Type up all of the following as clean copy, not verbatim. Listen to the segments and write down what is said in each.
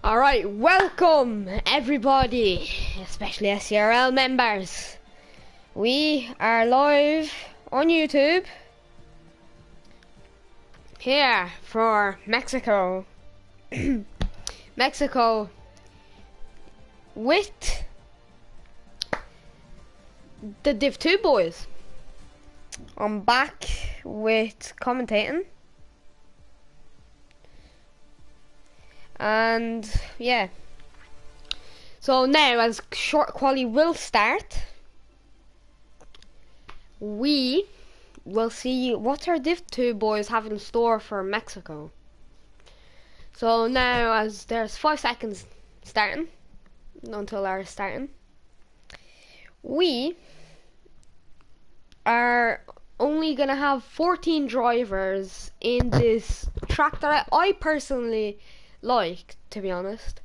Alright, welcome everybody, especially Scrl members. We are live on YouTube here for Mexico. Mexico with the div2 boys. I'm back with commentating. And yeah, so now as short quality will start, we will see what our div2 boys have in store for Mexico. So now, as there's 5 seconds starting until our starting, we are only gonna have 14 drivers in this track that I personally like, to be honest.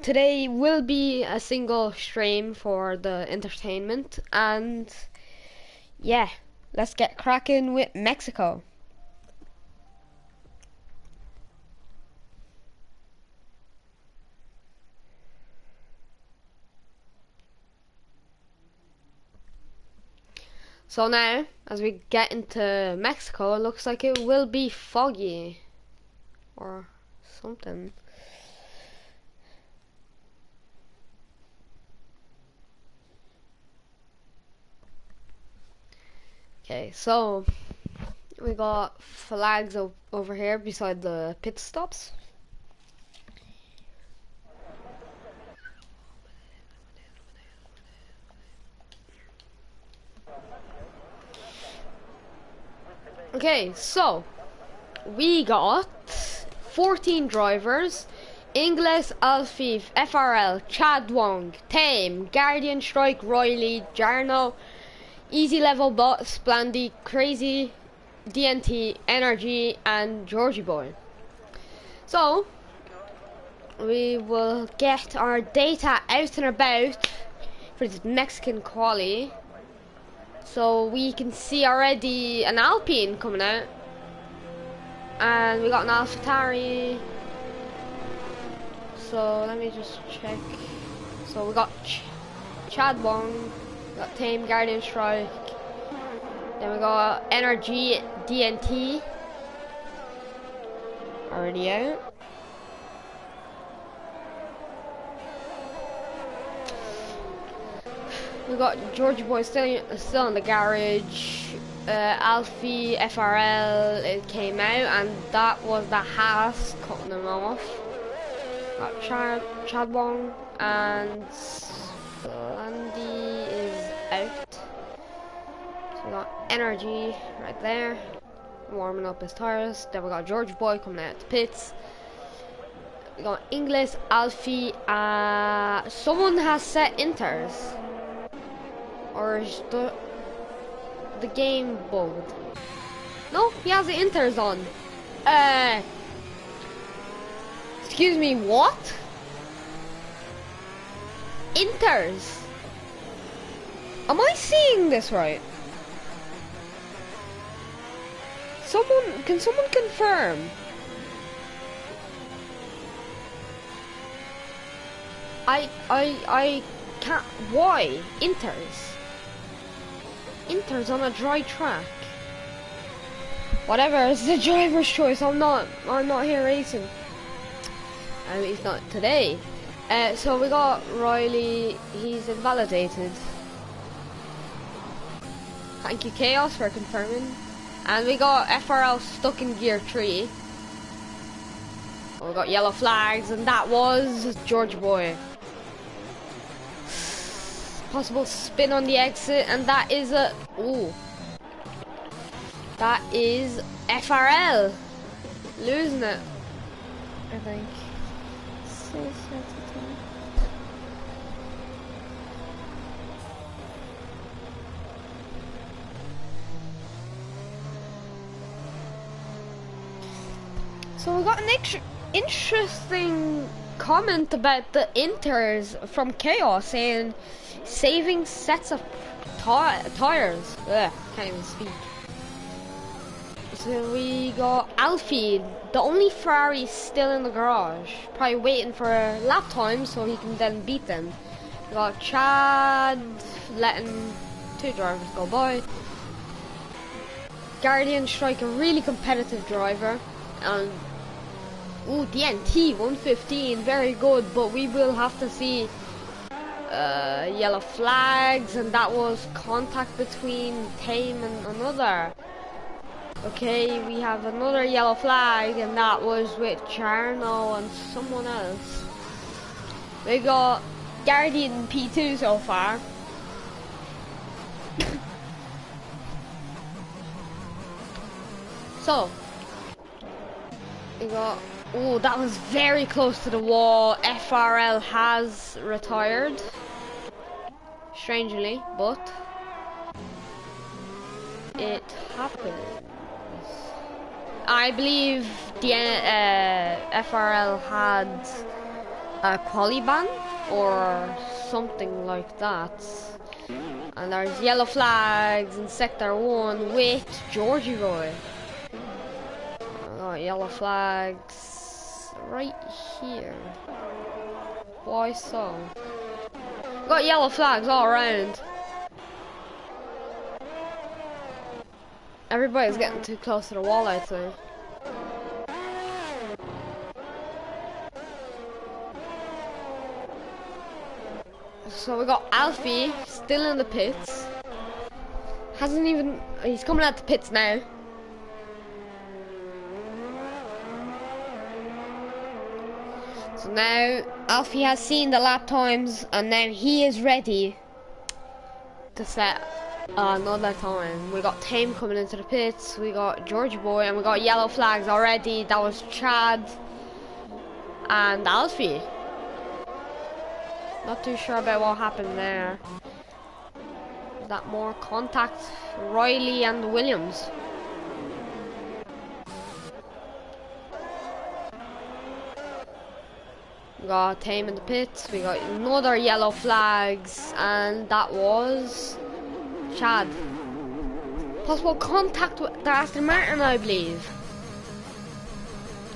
Today will be a single stream for the entertainment, and yeah, let's get cracking with Mexico. So now, as we get into Mexico, it looks like it will be foggy or something. Okay, so we got flags over here beside the pit stops. Okay, so we got 14 drivers: Ingles, Alfie, FRL, Chad Wong, Tame, Guardian Strike, Riley, Jarno, Easy Level Bot, Splandy, Crazy, DNT, Energy, and Georgie Boy. So we will get our data out and about for this Mexican quali, so we can see already an Alpine coming out. And we got an AlphaTauri. So let me just check. So we got Chad Wong, we got Tame, Guardian Strike, then we got Energy, DNT already out. We got Georgie Boy still in the garage. Alfie, FRL, it came out, and that was the Haas cutting them off. Got Chad Wong, and Landy is out. So we got Energy right there, warming up his tires. Then we got Georgie Boy coming out the pits. We got Ingles, Alfie, someone has set inters. Or is the game bugged? No, he has the inters on. Excuse me, what? Inters? Am I seeing this right? Can someone confirm? I can't. Why? Inters? Inter's on a dry track. Whatever, it's the driver's choice. I'm not here racing. At least not today. So we got Riley, he's invalidated. Thank you, Chaos, for confirming. And we got FRL stuck in gear 3. We got yellow flags, and that was George Boy. Possible spin on the exit, and that is that is FRL losing it, I think. So we got an interesting comment about the inters from Chaos, saying saving sets of tires. Ugh, can't even speak. So we got Alfie, the only Ferrari still in the garage, probably waiting for lap time so he can then beat them. We got Chad letting 2 drivers go by. Guardian Strike, a really competitive driver. And ooh, DNT 115, very good, but we will have to see yellow flags, and that was contact between Tame and another. Okay, we have another yellow flag, and that was with Charno and someone else. We got Guardian P2 so far. So, we got, oh, that was very close to the wall. FRL has retired, strangely, but it happened. I believe the FRL had a quali ban or something like that. And there's yellow flags in sector 1 with Georgie Roy. Yellow flags right here. Why so? Got yellow flags all around. Everybody's getting too close to the wall, I'd say. So we got Alfie still in the pits. Hasn't even, he's coming out the pits now. So now Alfie has seen the lap times, and now he is ready to set another time. We got Tame coming into the pits, we got Georgie Boy, and we got yellow flags already. That was Chad and Alfie. Not too sure about what happened there. Is that more contact? Riley and Williams. We got Tame in the pits, we got another yellow flags, and that was Chad. Possible contact with the Aston Martin, I believe.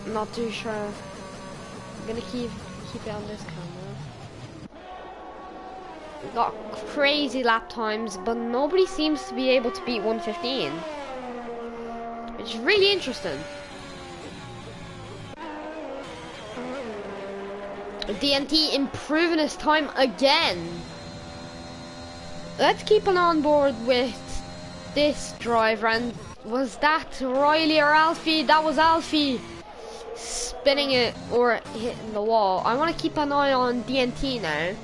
I'm not too sure. I'm gonna keep it on this camera. We got crazy lap times, but nobody seems to be able to beat 115. Which is really interesting. DNT improving his time again. Let's keep an on board with this driver, and was that Riley or Alfie? That was Alfie spinning it or hitting the wall. I want to keep an eye on DNT now.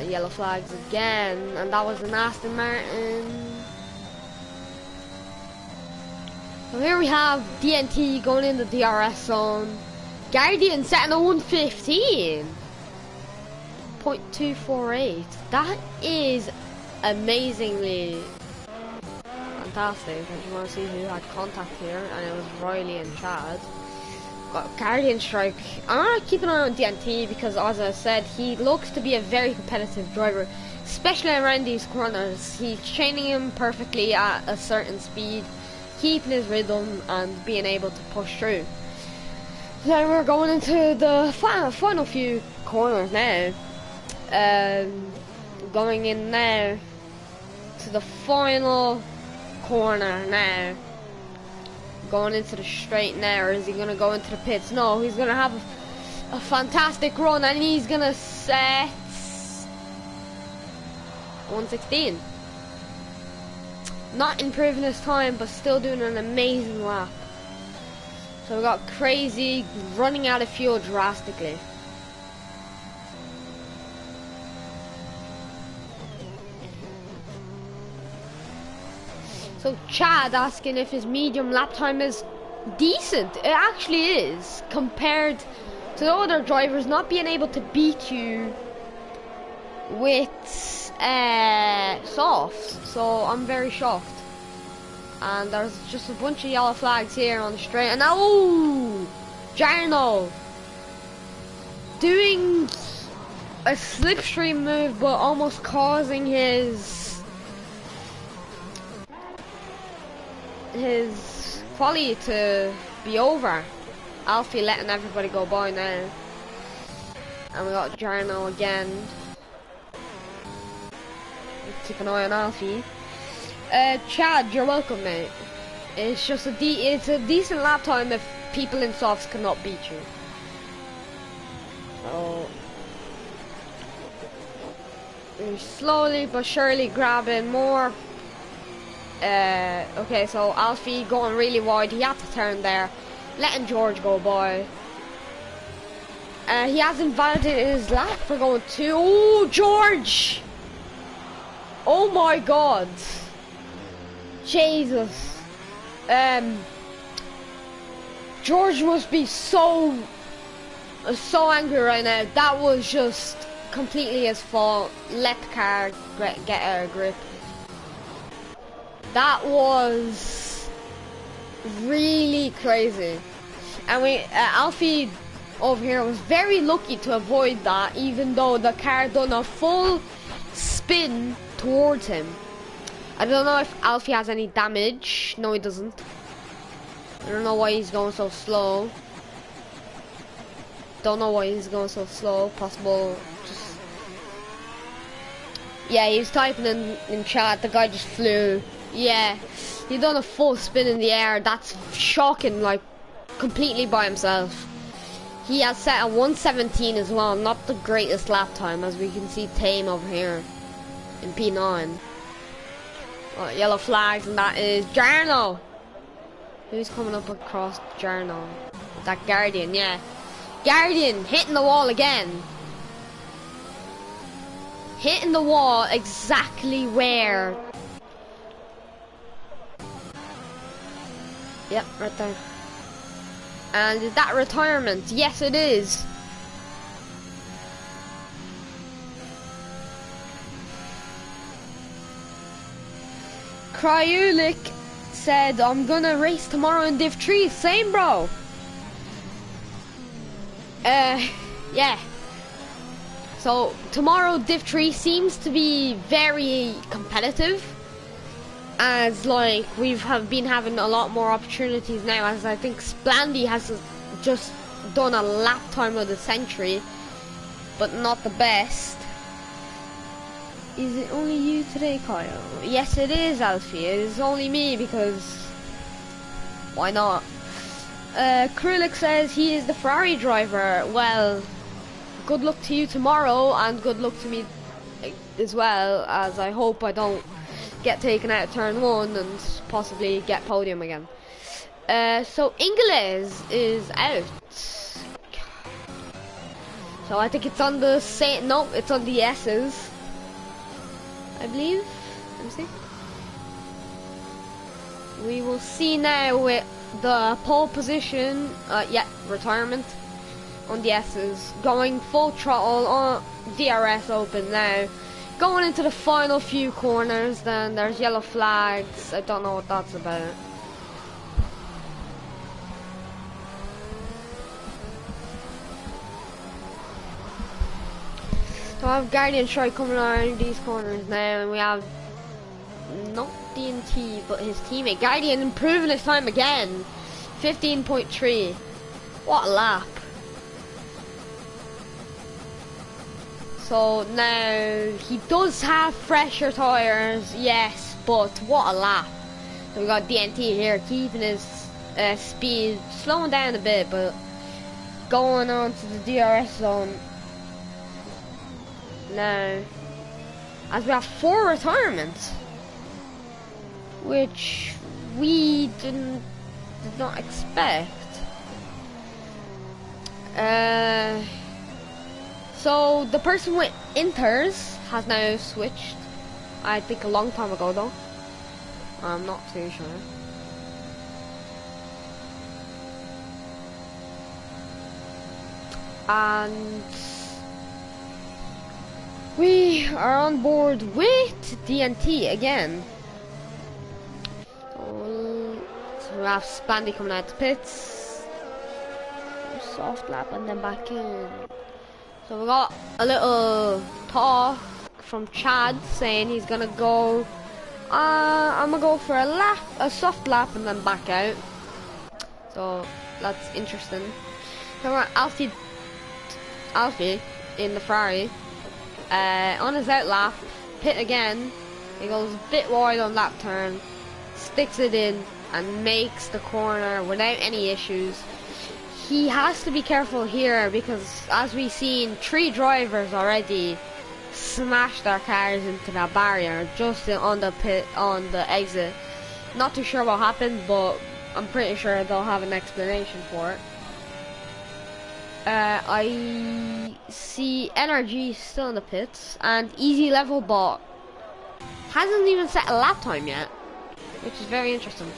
Yellow flags again, and that was an Aston Martin. So here we have DNT going in the DRS zone. Guardian setting a 115.248. That is amazingly fantastic. I just want to see who had contact here, and it was Riley and Chad. Got Guardian Strike. I'm gonna keep an eye on DNT because, as I said, he looks to be a very competitive driver, especially around these corners. He's training him perfectly at a certain speed, keeping his rhythm and being able to push through. Then we're going into the final few corners now. Going in now to the final corner now. Going into the straight now, or is he going to go into the pits? No, he's going to have a fantastic run, and he's going to set 116. Not improving his time, but still doing an amazing lap. So we got Crazy running out of fuel drastically. So Chad asking if his medium lap time is decent. It actually is, compared to the other drivers not being able to beat you with softs. So I'm very shocked. And there's just a bunch of yellow flags here on the straight. And now, oh, Jarno doing a slipstream move, but almost causing his his quality to be over. Alfie letting everybody go by now. And we got Jarno again. Keep an eye on Alfie. Chad, you're welcome, mate. It's just it's a decent lap time if people in softs cannot beat you. So we're slowly but surely grabbing more. Okay, so Alfie going really wide. He had to turn there, letting George go by. He hasn't validated his lap for going two. Oh, George! Oh my God! Jesus! George must be so angry right now. That was just completely his fault. Let the car get out of grip. That was really crazy. And Alfie over here was very lucky to avoid that, even though the car done a full spin towards him. I don't know if Alfie has any damage. No, he doesn't. I don't know why he's going so slow. Don't know why he's going so slow. Possible just... Yeah, he was typing in chat. The guy just flew. Yeah, he done a full spin in the air. That's shocking, like, completely by himself. He has set a 1:17 as well. Not the greatest lap time, as we can see Tame over here in P9. Oh, yellow flags, and that is Jarno. Who's coming up across Jarno? That Guardian, yeah. Guardian hitting the wall again. Hitting the wall exactly where. Yep, right there. And is that retirement? Yes, it is. Cryulic said, I'm gonna race tomorrow in div2. Same, bro. Yeah. So tomorrow div2 seems to be very competitive, as like we've been having a lot more opportunities now, as I think Splandy has just done a lap time of the century, but not the best. Is it only you today, Kyle? Yes, it is, Alfie. It is only me, because why not? Krulik says he is the Ferrari driver. Well, good luck to you tomorrow, and good luck to me as well, as I hope I don't get taken out of turn 1 and possibly get podium again. So Ingles is out. So I think it's on the same. No, it's on the S's, I believe. Let me see. We will see now with the pole position. Yeah, retirement on the S's. Going full throttle on DRS open now. Going into the final few corners, then there's yellow flags. I don't know what that's about. So I have Guardian Strike coming around these corners now, and we have not DNT, but his teammate. Guardian improving his time again. 15.3. What a lap. So now he does have fresher tires, yes, but what a lap. So we got DNT here keeping his speed, slowing down a bit, but going on to the DRS zone now, as we have 4 retirements, which we did not expect. So the person with Inters has now switched. I think a long time ago though. I'm not too sure. And we are on board with DNT again. So we have Spandy coming out the pits. Soft lap and then back in. So we got a little talk from Chad saying he's gonna go I'm gonna go for a lap, a soft lap, and then back out. So that's interesting. So we're Alfie in the Ferrari. On his out lap, pit again. He goes a bit wide on that turn, sticks it in, and makes the corner without any issues. He has to be careful here because, as we've seen, 3 drivers already smashed their cars into that barrier just on the exit. Not too sure what happened, but I'm pretty sure they'll have an explanation for it. I see NRG still in the pits, and Easy Level Bot hasn't even set a lap time yet, which is very interesting.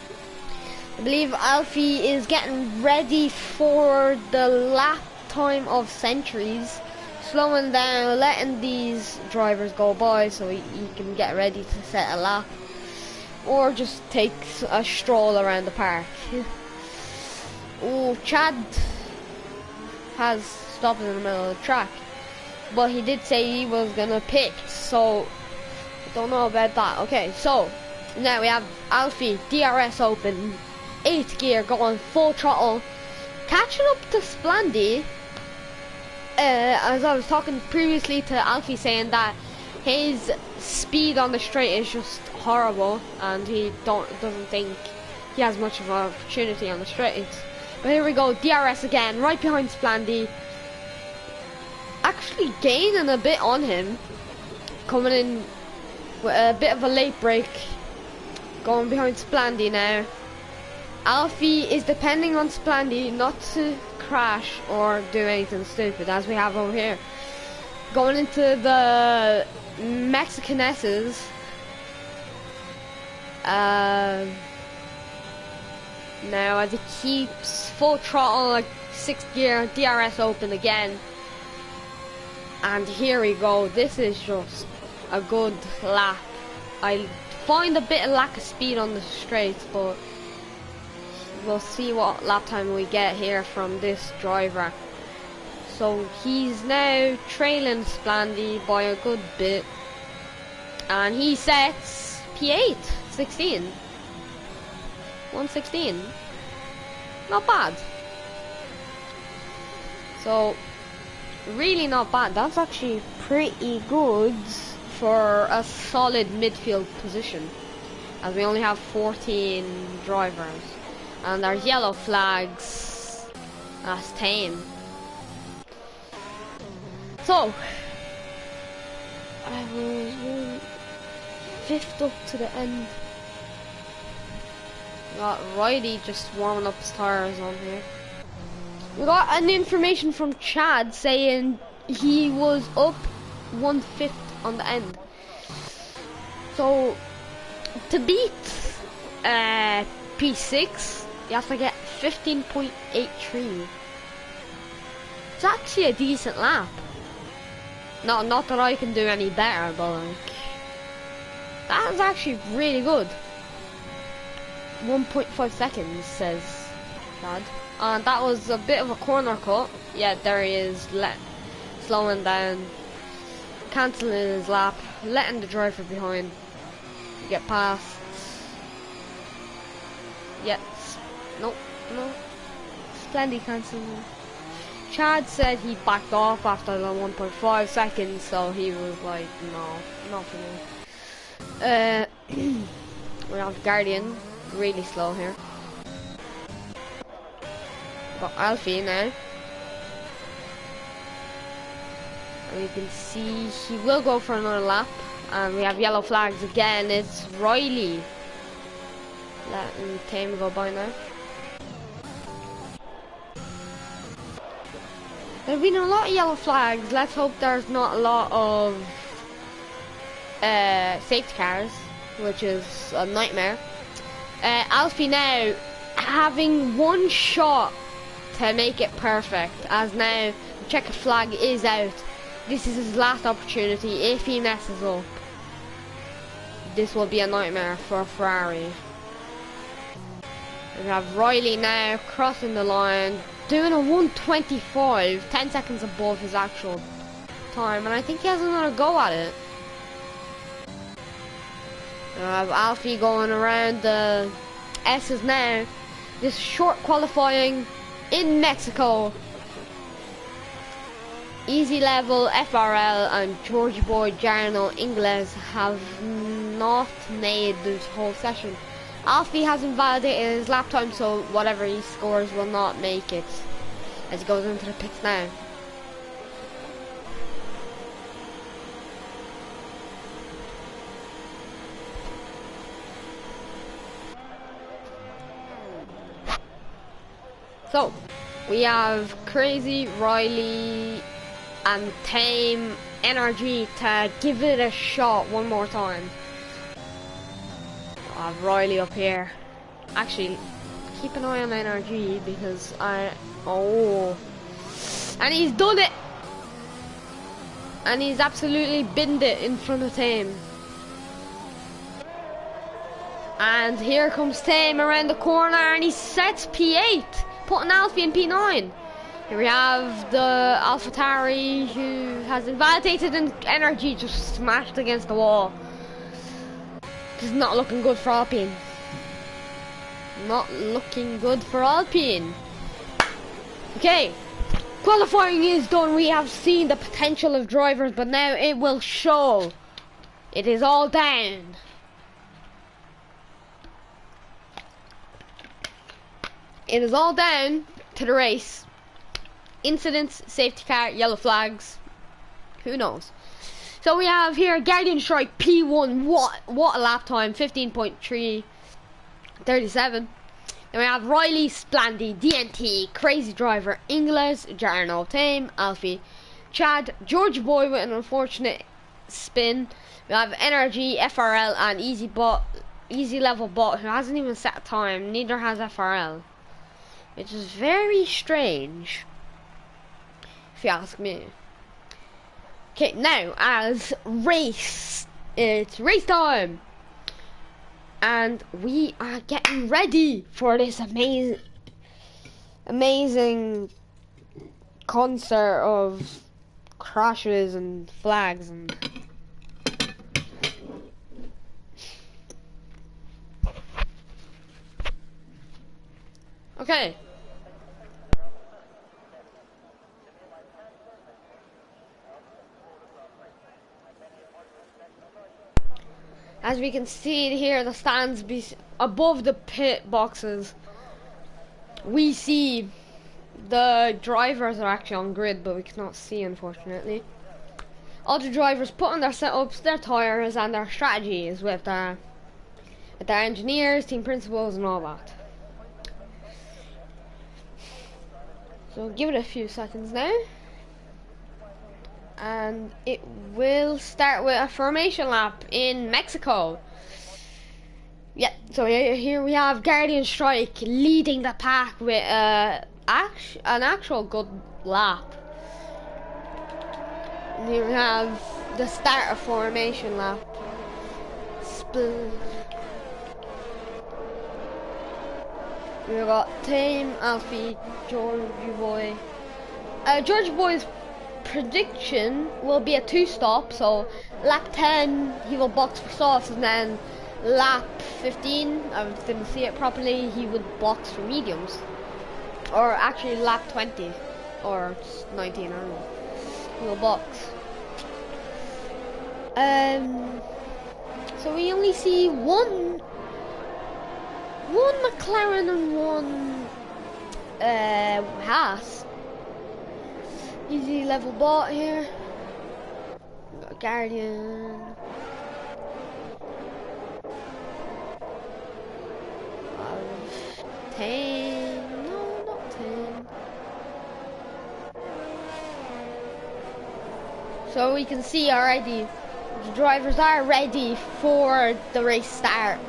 I believe Alfie is getting ready for the lap time of centuries, slowing down, letting these drivers go by so he can get ready to set a lap, or just take a stroll around the park. Oh, Chad has stopped in the middle of the track, but he did say he was gonna pit, so I don't know about that. Okay, so now we have Alfie, DRS open, 8th gear, going full throttle, catching up to Splandy. As I was talking previously to Alfie, saying that his speed on the straight is just horrible, and he doesn't think he has much of an opportunity on the straights. But here we go, DRS again, right behind Splandy. Actually gaining a bit on him, coming in with a bit of a late break, going behind Splandy now. Alfie is depending on Splandy not to crash or do anything stupid, as we have over here. Going into the Mexican S's. Now as it keeps full throttle, like 6th gear, DRS open again. And here we go, this is just a good lap. I find a bit of lack of speed on the straights, but we'll see what lap time we get here from this driver. So he's now trailing Splandy by a good bit, and he sets P8, 16. 116. Not bad. So really not bad. That's actually pretty good for a solid midfield position, as we only have 14 drivers. And there's yellow flags. That's tame. So I was 5th up to the end. Got Riley just warming up his tires on here. We got an information from Chad saying he was up 1/5 on the end. So to beat P6, you have to get 15.83. It's actually a decent lap. Not that I can do any better, but like, that is actually really good. 1.5 seconds, says Chad. And that was a bit of a corner cut. Yeah, there he is, slowing down, cancelling his lap, letting the driver behind get past. Yes. No. Splendy cancelling. Chad said he backed off after the 1.5 seconds, so he was like, no, not for me. We have Guardian, really slow here. Got Alfie now. And you can see he will go for another lap. And we have yellow flags again. It's Riley letting Tame go by now. There have been a lot of yellow flags. Let's hope there's not a lot of safety cars, which is a nightmare. Alfie now having one shot to make it perfect, as now the checkered flag is out. This is his last opportunity. If he messes up, this will be a nightmare for Ferrari. We have Riley now crossing the line, doing a 1:25, 10 seconds above his actual time, and I think he has another go at it. I have Alfie going around the S's now. This short qualifying in Mexico. Easy Level, FRL and George Boy, Jarno, Ingles have not made this whole session. Alfie has invalidated his lap time, so whatever he scores will not make it as he goes into the pits now. So, we have Crazy, Riley and Tame Energy to give it a shot one more time. I have Riley up here. Actually, keep an eye on Energy because oh. And he's done it! And he's absolutely binned it in front of Tame. And here comes Tame around the corner and he sets P8. Putting Alfie in P9. Here we have the AlphaTauri who has invalidated in Energy, just smashed against the wall. This is not looking good for Alpine. Not looking good for Alpine. Okay, qualifying is done. We have seen the potential of drivers, but now it will show. It is all down. It is all down to the race. Incidents, safety car, yellow flags. Who knows? So we have here Guardian Strike P1. What a lap time. 15.337. Then we have Riley, Splandy, DNT, Crazy Driver, Ingles, Jarno, Tame, Alfie, Chad, George Boy with an unfortunate spin. We have Energy, FRL, and Easy Level Bot, who hasn't even set a time. Neither has FRL. Which is very strange, if you ask me. Okay, now as race, it's race time, and we are getting ready for this amazing concert of crashes and flags and. Okay. As we can see here, the stands above the pit boxes, we see the drivers are actually on grid, but we cannot see, unfortunately. All the drivers put on their setups, their tires, and their strategies with their engineers, team principals, and all that. So give it a few seconds now. And it will start with a formation lap in Mexico. Yeah, so here we have Guardian Strike leading the pack with an actual good lap. And here we have the start of formation lap. We've got Tame, Alfie, George Boy. George Boy's prediction will be a 2-stop, so lap 10 he will box for softs, and then lap 15, I didn't see it properly, he would box for mediums. Or actually lap 20 or 19, I don't know. He will box. So we only see one McLaren and one Haas. Easy Level Bot here. Got Guardian. Tame. No, not Tame. So we can see already the drivers are ready for the race start.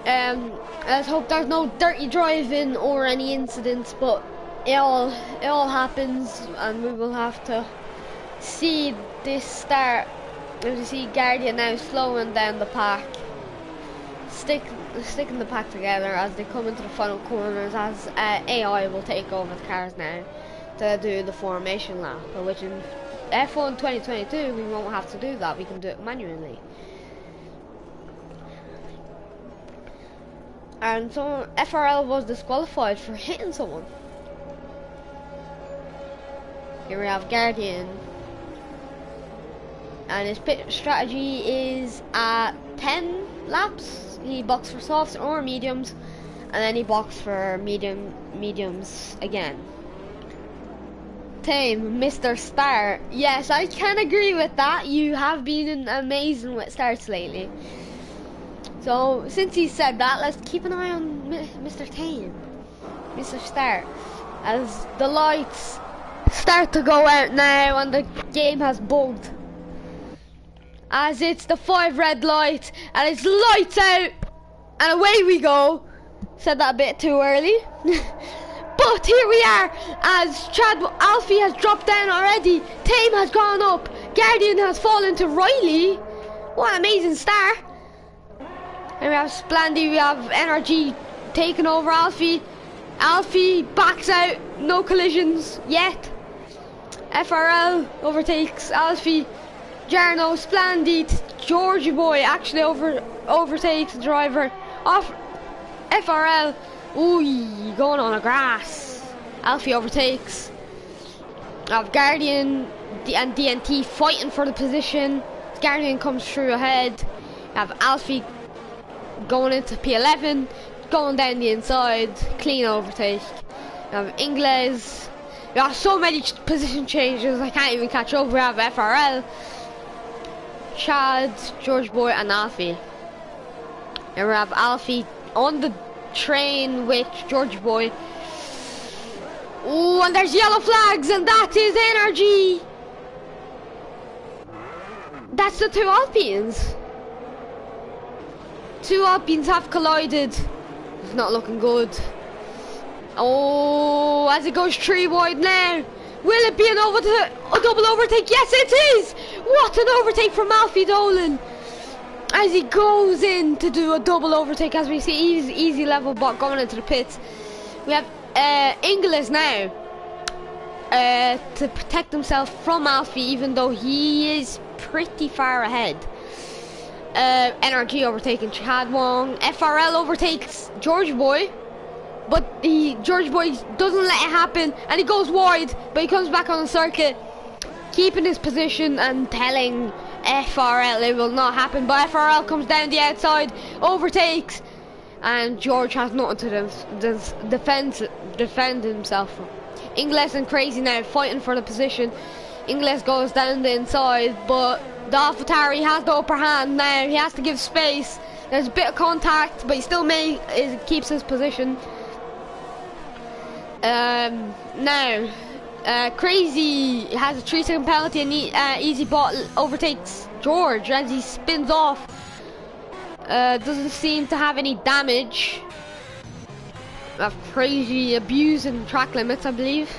Let's hope there's no dirty driving or any incidents, but it all happens, and we will have to see this start. As you see Guardian now slowing down the pack, sticking the pack together as they come into the final corners, as AI will take over the cars now to do the formation lap, which in F1 2022 we won't have to do that, we can do it manually. and so FRL was disqualified for hitting someone. Here we have Guardian, and his pit strategy is at 10 laps. He boxed for softs or mediums, and then he boxed for mediums again. Tame, Mr. Star. Yes, I can agree with that. You have been amazing with starts lately. So since he said that, let's keep an eye on Mr. Tame, Mr. Star, as the lights start to go out now and the game has bugged, as it's the 5 red light and it's lights out and away we go. Said that a bit too early. But here we are, as Alfie has dropped down already. Tame has gone up. Guardian has fallen to Riley. What an amazing start. And we have Splandy, we have Energy taking over Alfie. Alfie backs out, no collisions yet. FRL overtakes Alfie. Jarno, Splandy, Georgie Boy actually overtakes the driver off FRL. Ooh, going on the grass. Alfie overtakes. I have Guardian and DNT fighting for the position. Guardian comes through ahead. I have Alfie going into P11, going down the inside, clean overtake. I have Ingles. We have so many position changes, I can't even catch up. We have FRL, Chad, George Boy and Alfie. And we have Alfie on the train with George Boy. Oh, and there's yellow flags, and that is Energy. That's the 2 Alpines. 2 Alpines have collided. It's not looking good. Oh, as it goes 3 wide now. Will it be a double overtake? Yes, it is. What an overtake from Alfie Dolan, as he goes in to do a double overtake. As we see, easy level bot going into the pits. We have Ingles now to protect himself from Alfie, even though he is pretty far ahead. Energy overtaking Chad Wong. FRL overtakes George Boy, but George Boy doesn't let it happen, and he goes wide, but he comes back on the circuit, keeping his position and telling FRL it will not happen. But FRL comes down the outside, overtakes, and George has nothing to defend himself from. Ingles and Crazy now fighting for the position. Ingles goes down the inside, but the AlphaTauri has the upper hand now. He has to give space. There's a bit of contact, but he still keeps his position. Now, Crazy has a 3-second penalty, and Easy Bot overtakes George as he spins off. Doesn't seem to have any damage. Crazy abusing track limits, I believe.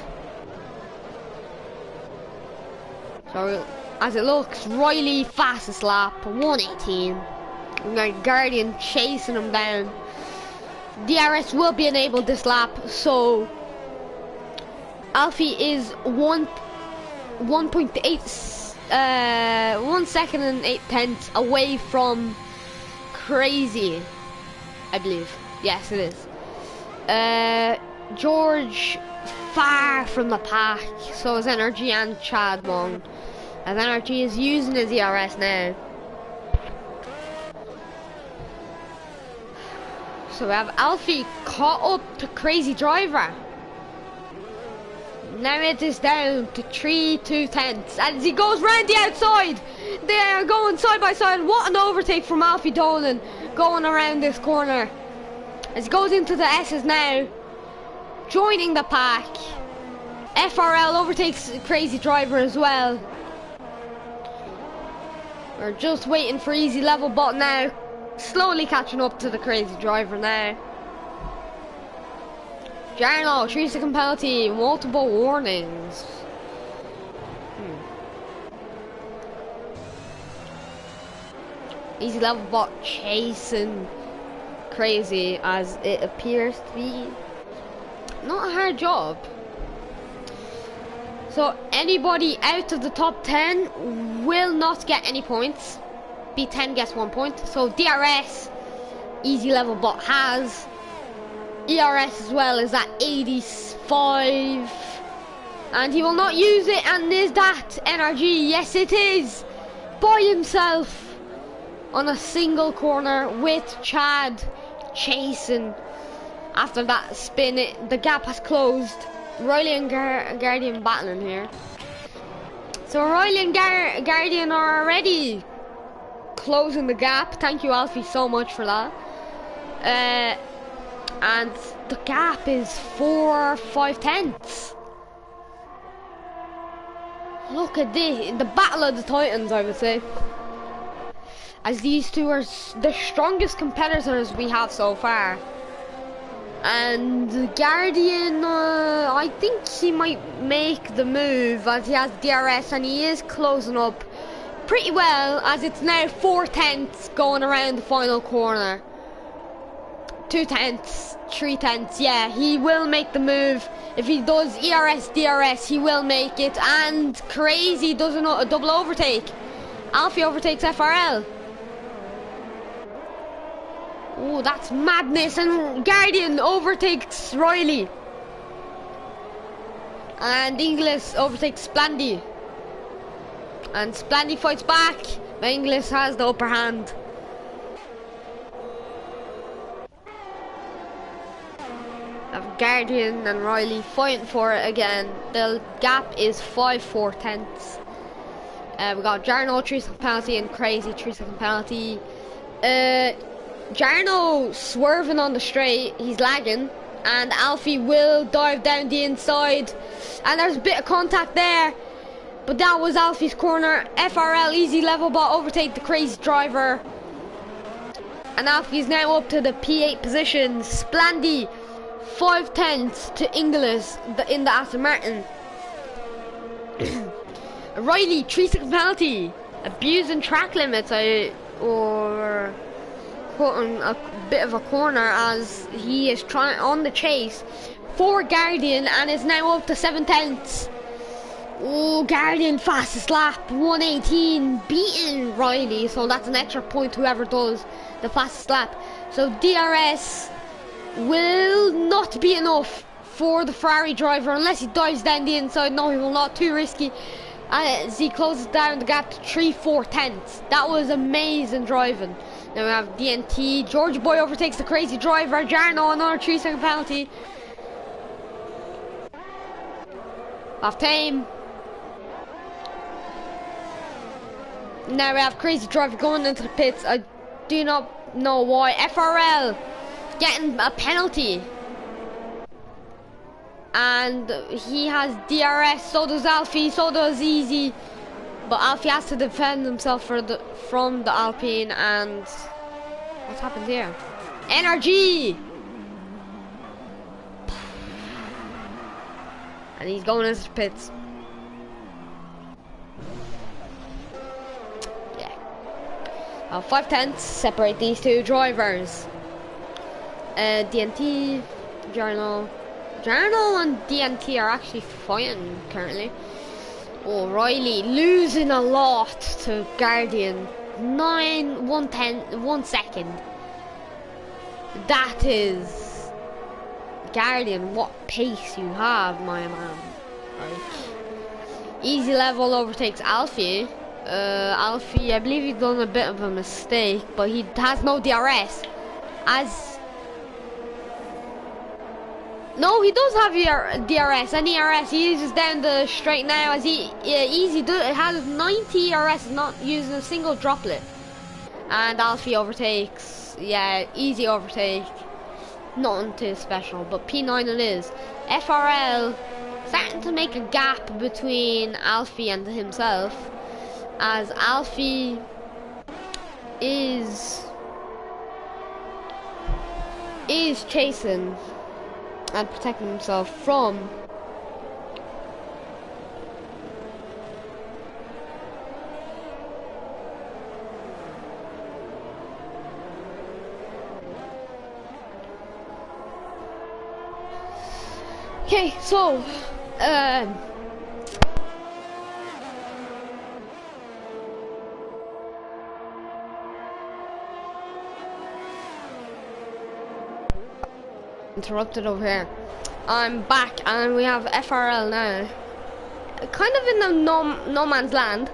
So, as it looks, Riley fastest lap, 1:18. Guardian chasing him down. DRS will be enabled this lap, so Alfie is 1 second and 8 tenths away from Crazy, I believe. Yes, it is. George far from the pack, so is Energy and Chad Wong, as Energy is using his ERS now. So we have Alfie caught up to Crazy Driver. Now it is down to 3 2/10 as he goes round the outside. They are going side by side. What an overtake from Alfie Dolan going around this corner. As he goes into the S's now, joining the pack. FRL overtakes Crazy Driver as well. We're just waiting for Easy Level Bot now. Slowly catching up to the Crazy Driver now. Jarno, 3-second penalty, multiple warnings. Easy Level Bot chasing Crazy, as it appears to be not a hard job. So anybody out of the top 10 will not get any points. B10 gets 1 point. So DRS, Easy Level Bot has. ERS as well is at 85. And he will not use it, and is that energy? Yes it is! By himself on a single corner with Chad chasing. After that spin, the gap has closed. Riley and Guardian battling here. So Riley and Guardian are already closing the gap. Thank you, Alfie, so much for that. And the gap is 4/5/10. Look at this, the battle of the titans, I would say. As these two are the strongest competitors we have so far. And Guardian, I think he might make the move as he has DRS and he is closing up pretty well, as it's now 4/10 going around the final corner. 2/10, 3/10, yeah, he will make the move. If he does ERS, DRS, he will make it. And Crazy does a double overtake. Alfie overtakes FRL. Oh, that's madness. And Guardian overtakes Riley. And Inglis overtakes Splandy. And Splandy fights back, but Inglis has the upper hand. Have Guardian and Riley fighting for it again. The gap is 5/4/10. We got Jarno 3-second penalty and Crazy 3-second penalty. Jarno swerving on the straight, he's lagging, and Alfie will dive down the inside, and there's a bit of contact there, but that was Alfie's corner. FRL easy level ball overtake the Crazy driver, and Alfie's now up to the P8 position. Splandy 5/10 to Inglis in the Aston Martin. Riley 3-second penalty, abusing track limits, or putting a bit of a corner as he is trying on the chase for Guardian and is now up to 7/10. Oh, Guardian fastest lap 1:18, beating Riley, so that's an extra point whoever does the fastest lap. So DRS will not be enough for the Ferrari driver unless he dives down the inside. No, he will not, too risky. As he closes down the gap to 3/4/10. That was amazing driving. Now we have DNT. George Boy overtakes the Crazy driver. Jarno, another 3-second penalty. Off time. Now we have Crazy driver going into the pits. I do not know why. FRL getting a penalty. And he has DRS, so does Alfie, so does Easy. But Alfie has to defend himself from the Alpine, and what's happened here? Energy! And he's going into the pits. Yeah. 5/10 separate these two drivers. DNT, Jarno and DNT are actually fighting currently. Oh, Riley losing a lot to Guardian. 1 second. That is Guardian, what pace you have, my man. Right. Easy level overtakes Alfie. Alfie, I believe he's done a bit of a mistake, but he has no DRS. No, he does have DRS and ERS. He uses down the straight now as Easy has 90 ERS, not using a single droplet. And Alfie overtakes. Yeah, easy overtake. Nothing too special, but P9 it is. FRL starting to make a gap between Alfie and himself, as Alfie is chasing and protecting himself from okay, so Interrupted over here. I'm back and we have FRL now. Kind of in the no man's land.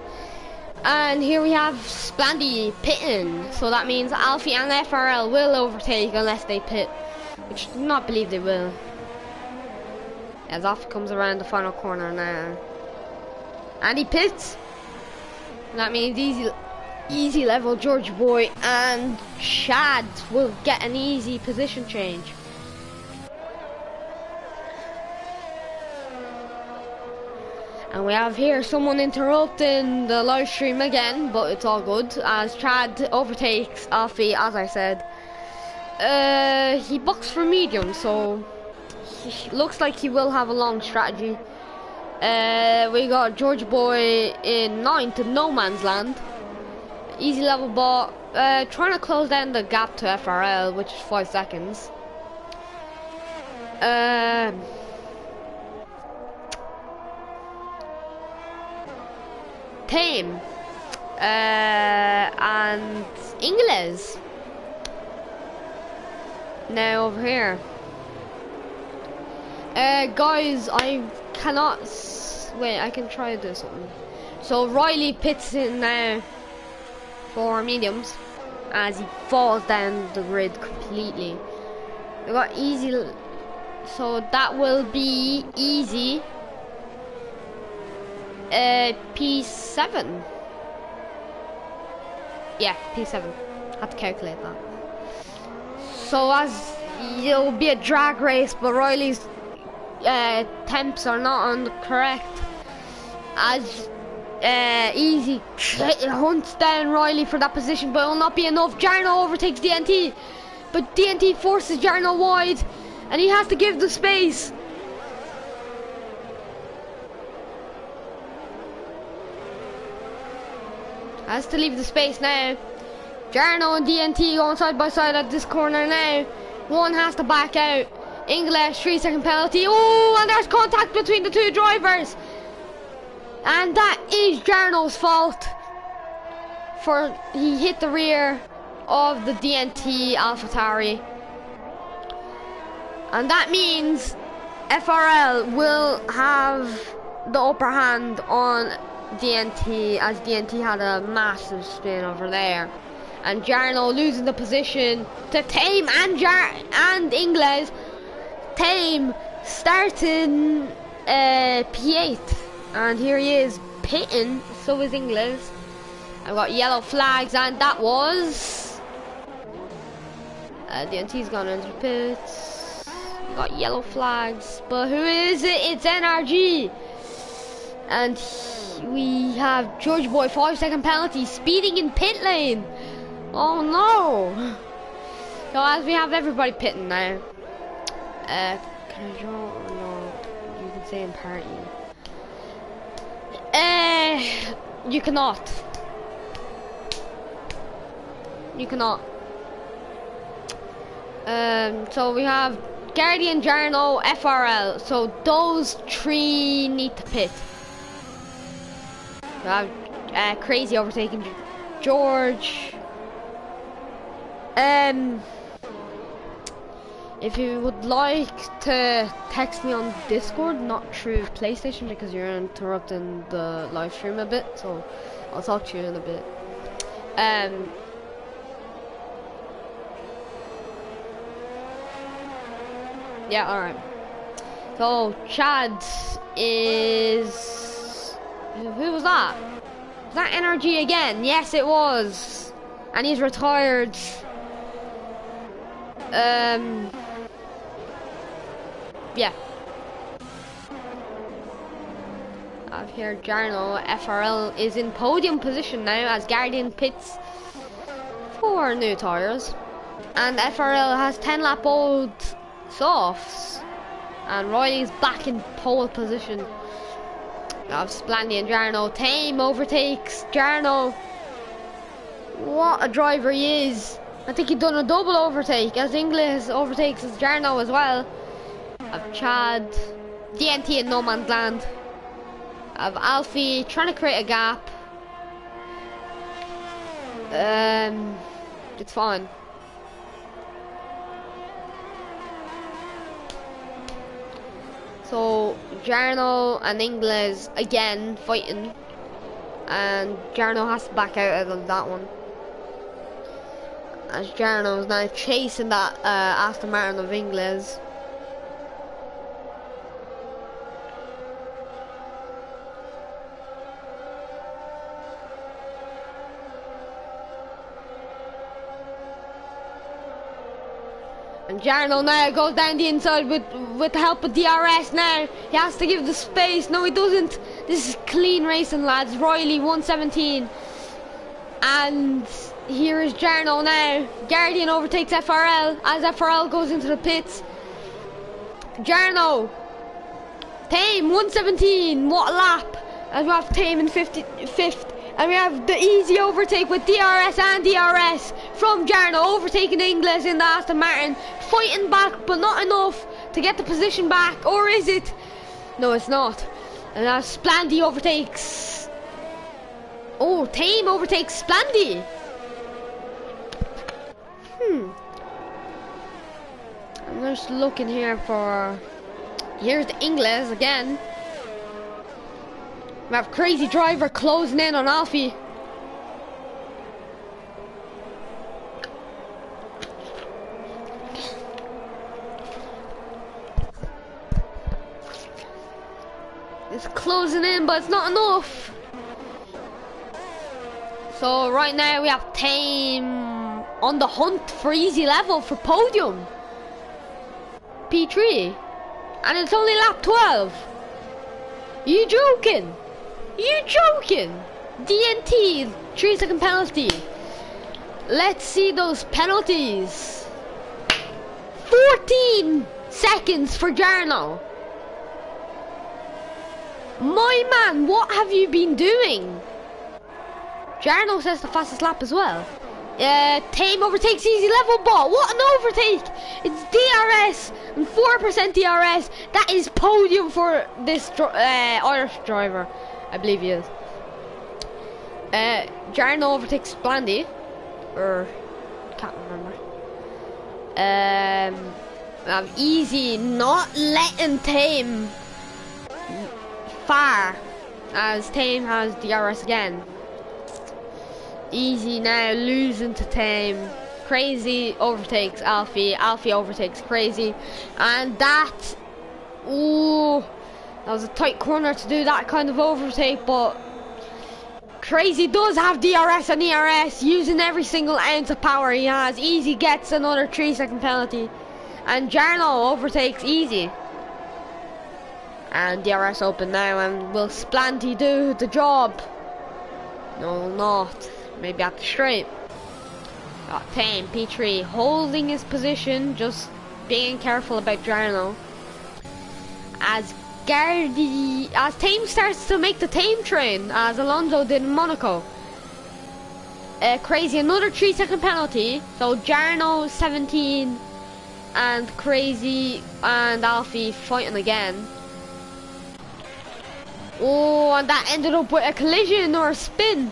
And here we have Splandy pitting. So that means Alfie and FRL will overtake unless they pit. Which I do not believe they will. As Alfie comes around the final corner now. And he pits. That means easy level George Boy and Chad will get an easy position change. And we have here someone interrupting the live stream again, but it's all good as Chad overtakes Alfie, as I said. He bucks for medium, so he looks like he will have a long strategy. We got George Boy in 9th in no man's land. Easy level ball, trying to close down the gap to FRL, which is 5 seconds. Tame and Ingles now over here. Guys, I cannot wait. I can try to do something. So Riley pits in now for mediums as he falls down the grid completely. We got easy, so that will be easy. P7. Yeah, P7. Had to calculate that. So as it'll be a drag race, but Riley's temps are not on the correct. As easy hunts down Riley for that position, but it will not be enough. Jarno overtakes DNT, but DNT forces Jarno wide, and he has to give the space. Has to leave the space now. Jarno and DNT going side by side at this corner now. One has to back out. English 3-second penalty. Oh, and there's contact between the two drivers. And that is Jarno's fault. For he hit the rear of the DNT AlphaTauri. And that means FRL will have the upper hand on DNT, as DNT had a massive spin over there, and Jarno losing the position to Tame and Ingles. Tame starting P8, and here he is pitting. So is Ingles. I've got yellow flags, and that was DNT's gone into the pits. Got yellow flags, but who is it? It's NRG, and we have George Boy 5-second penalty, speeding in pit lane. Oh no! So as we have everybody pitting now. Can I draw or no? You can say in party. You cannot. You cannot. So we have Guardian, Jarno, FRL. So those three need to pit. We have Crazy overtaking George. If you would like to text me on Discord, not through PlayStation because you're interrupting the live stream a bit, so I'll talk to you in a bit. Yeah, alright. So Chad is... Who was that? Was that NRG again? Yes, it was. And he's retired. Yeah. I've here Jarno. FRL is in podium position now as Guardian pits for new tyres. And FRL has 10 lap old softs. And Riley's back in pole position. Of Splandy and Jarno. Tame overtakes Jarno. What a driver he is. I think he done a double overtake as Inglis overtakes as Jarno as well. Of Chad, DNT in no man's land. Of Alfie trying to create a gap. It's fine. So Jarno and Ingles again fighting, and Jarno has to back out of that one, as Jarno is now chasing that Aston Martin of Ingles. And Jarno now goes down the inside with the help of DRS now. He has to give the space. No, he doesn't. This is clean racing, lads. Riley 117. And here is Jarno now. Guardian overtakes FRL as FRL goes into the pits. Jarno. Tame 117. What a lap. As we have Tame in 5th. And we have the easy overtake with DRS and DRS from Jarno, overtaking Ingles in the Aston Martin, fighting back but not enough to get the position back, or is it? No, it's not. And now Splandy overtakes. Oh, Tame overtakes Splandy. I'm just looking here for... Here's the Ingles again. We have Crazy Driver closing in on Alfie. It's closing in, but it's not enough. So right now we have Tame on the hunt for easy level for podium. P3. And it's only lap 12. You joking? You joking? DNT, 3-second penalty. Let's see those penalties. 14 seconds for Jarno. My man, what have you been doing? Jarno says the fastest lap as well. Tame overtakes easy level ball. What an overtake! It's DRS and 4% DRS. That is podium for this Irish driver. I believe he is. Jarno overtakes Blandy, or can't remember. Easy not letting Tame far, as Tame has DRS again. Easy now losing to Tame. Crazy overtakes Alfie. Alfie overtakes Crazy, and that. Ooh. That was a tight corner to do that kind of overtake, but Crazy does have DRS and ERS, using every single ounce of power he has. Easy gets another 3-second penalty, and Jarno overtakes Easy. And DRS open now, and will Splanty do the job? No, not. Maybe at the straight. Got Tame, P3, holding his position, just being careful about Jarno. As Tame starts to make the Tame train, as Alonso did in Monaco. Crazy, another 3-second penalty. So Jarno 17 and Crazy and Alfie fighting again. Oh, and that ended up with a collision or a spin.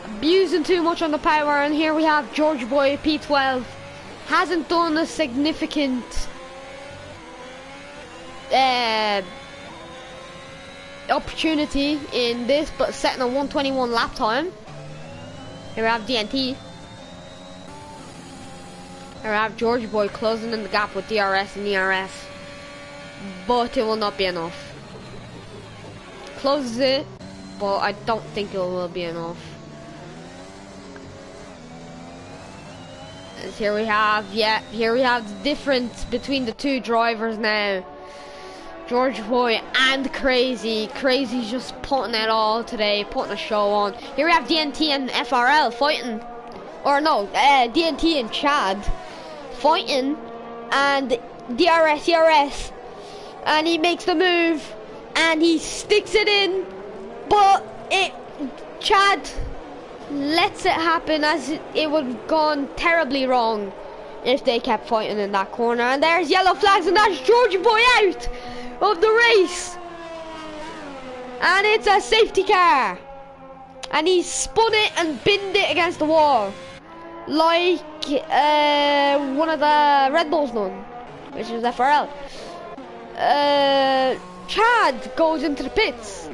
Abusing too much on the power, and here we have George Boy P12. Hasn't done a significant opportunity in this, but setting a 121 lap time. Here we have DNT. Here we have George Boy closing in the gap with DRS and ERS, but it will not be enough. Closes it, but I don't think it will be enough. As here we have the difference between the two drivers now. George Boy and Crazy. Crazy's just putting it all today, putting a show on. Here we have DNT and FRL fighting. Or no, DNT and Chad fighting. And DRS, ERS. And he makes the move. And he sticks it in. But Chad lets it happen, as it would have gone terribly wrong if they kept fighting in that corner. And there's yellow flags, and that's George Boy out of the race, and it's a safety car, and he spun it and binned it against the wall like one of the Red Bulls done, which is FRL. Chad goes into the pits.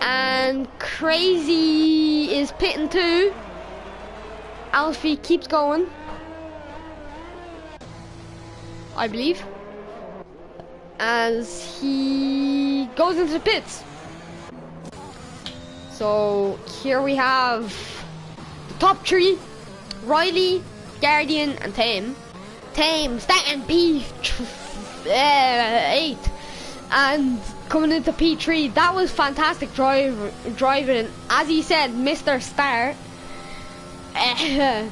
And Crazy is pitting too. Alfie keeps going, I believe, as he goes into the pits. So here we have the top three: Riley, Guardian, and Tame. Tame starting P8 and coming into P3. That was fantastic driving. As he said, Mr. Star. Yeah,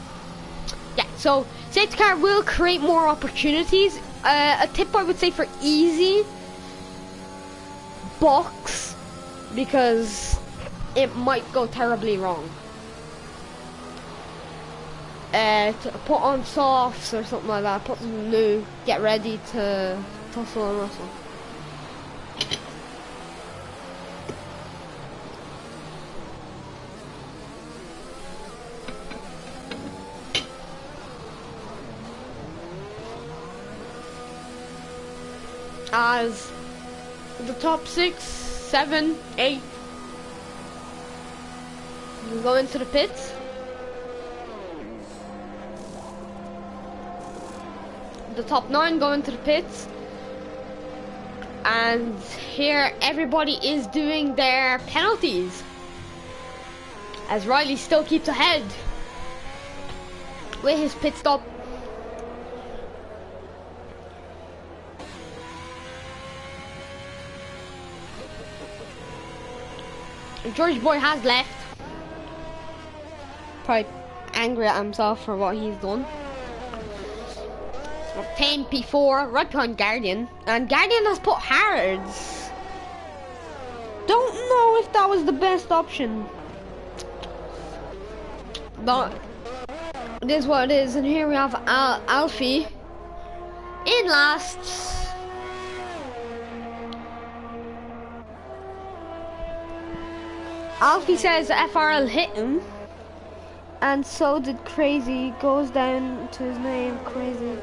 so safety car will create more opportunities. A tip I would say for easy: box, because it might go terribly wrong. To put on softs or something like that, put some new, get ready to tussle and wrestle. As the top 6, 7, 8 we go into the pits. The top 9 go into the pits. And here everybody is doing their penalties, as Riley still keeps ahead with his pit stop. George Boy has left. Probably angry at himself for what he's done. 10 P4, right behind Guardian. And Guardian has put hards. Don't know if that was the best option. But it is what it is. And here we have Alfie in last. Alfie says FRL hit him, and so did Crazy. Goes down to his name, Crazy.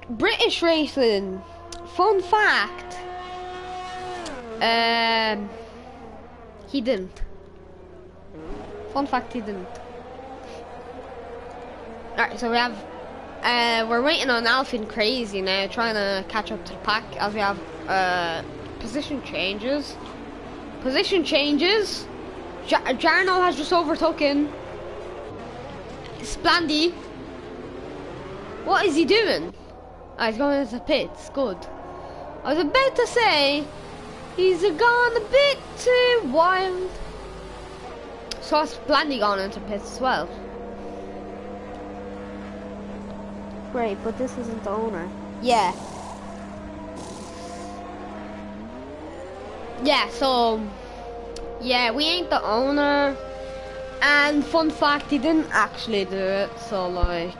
British racing. Fun fact. He didn't. Fun fact, he didn't. Alright, so we have. We're waiting on Alfie and Crazy now, trying to catch up to the pack, as we have position changes. Position changes. Jarno has just overtaken Splandy. What is he doing? Oh, he's going into the pits. Good. I was about to say he's gone a bit too wild. So has Splandy gone into pits as well. Great, but this isn't the owner. Yeah. Yeah, so yeah, we ain't the owner. And fun fact, he didn't actually do it, so like,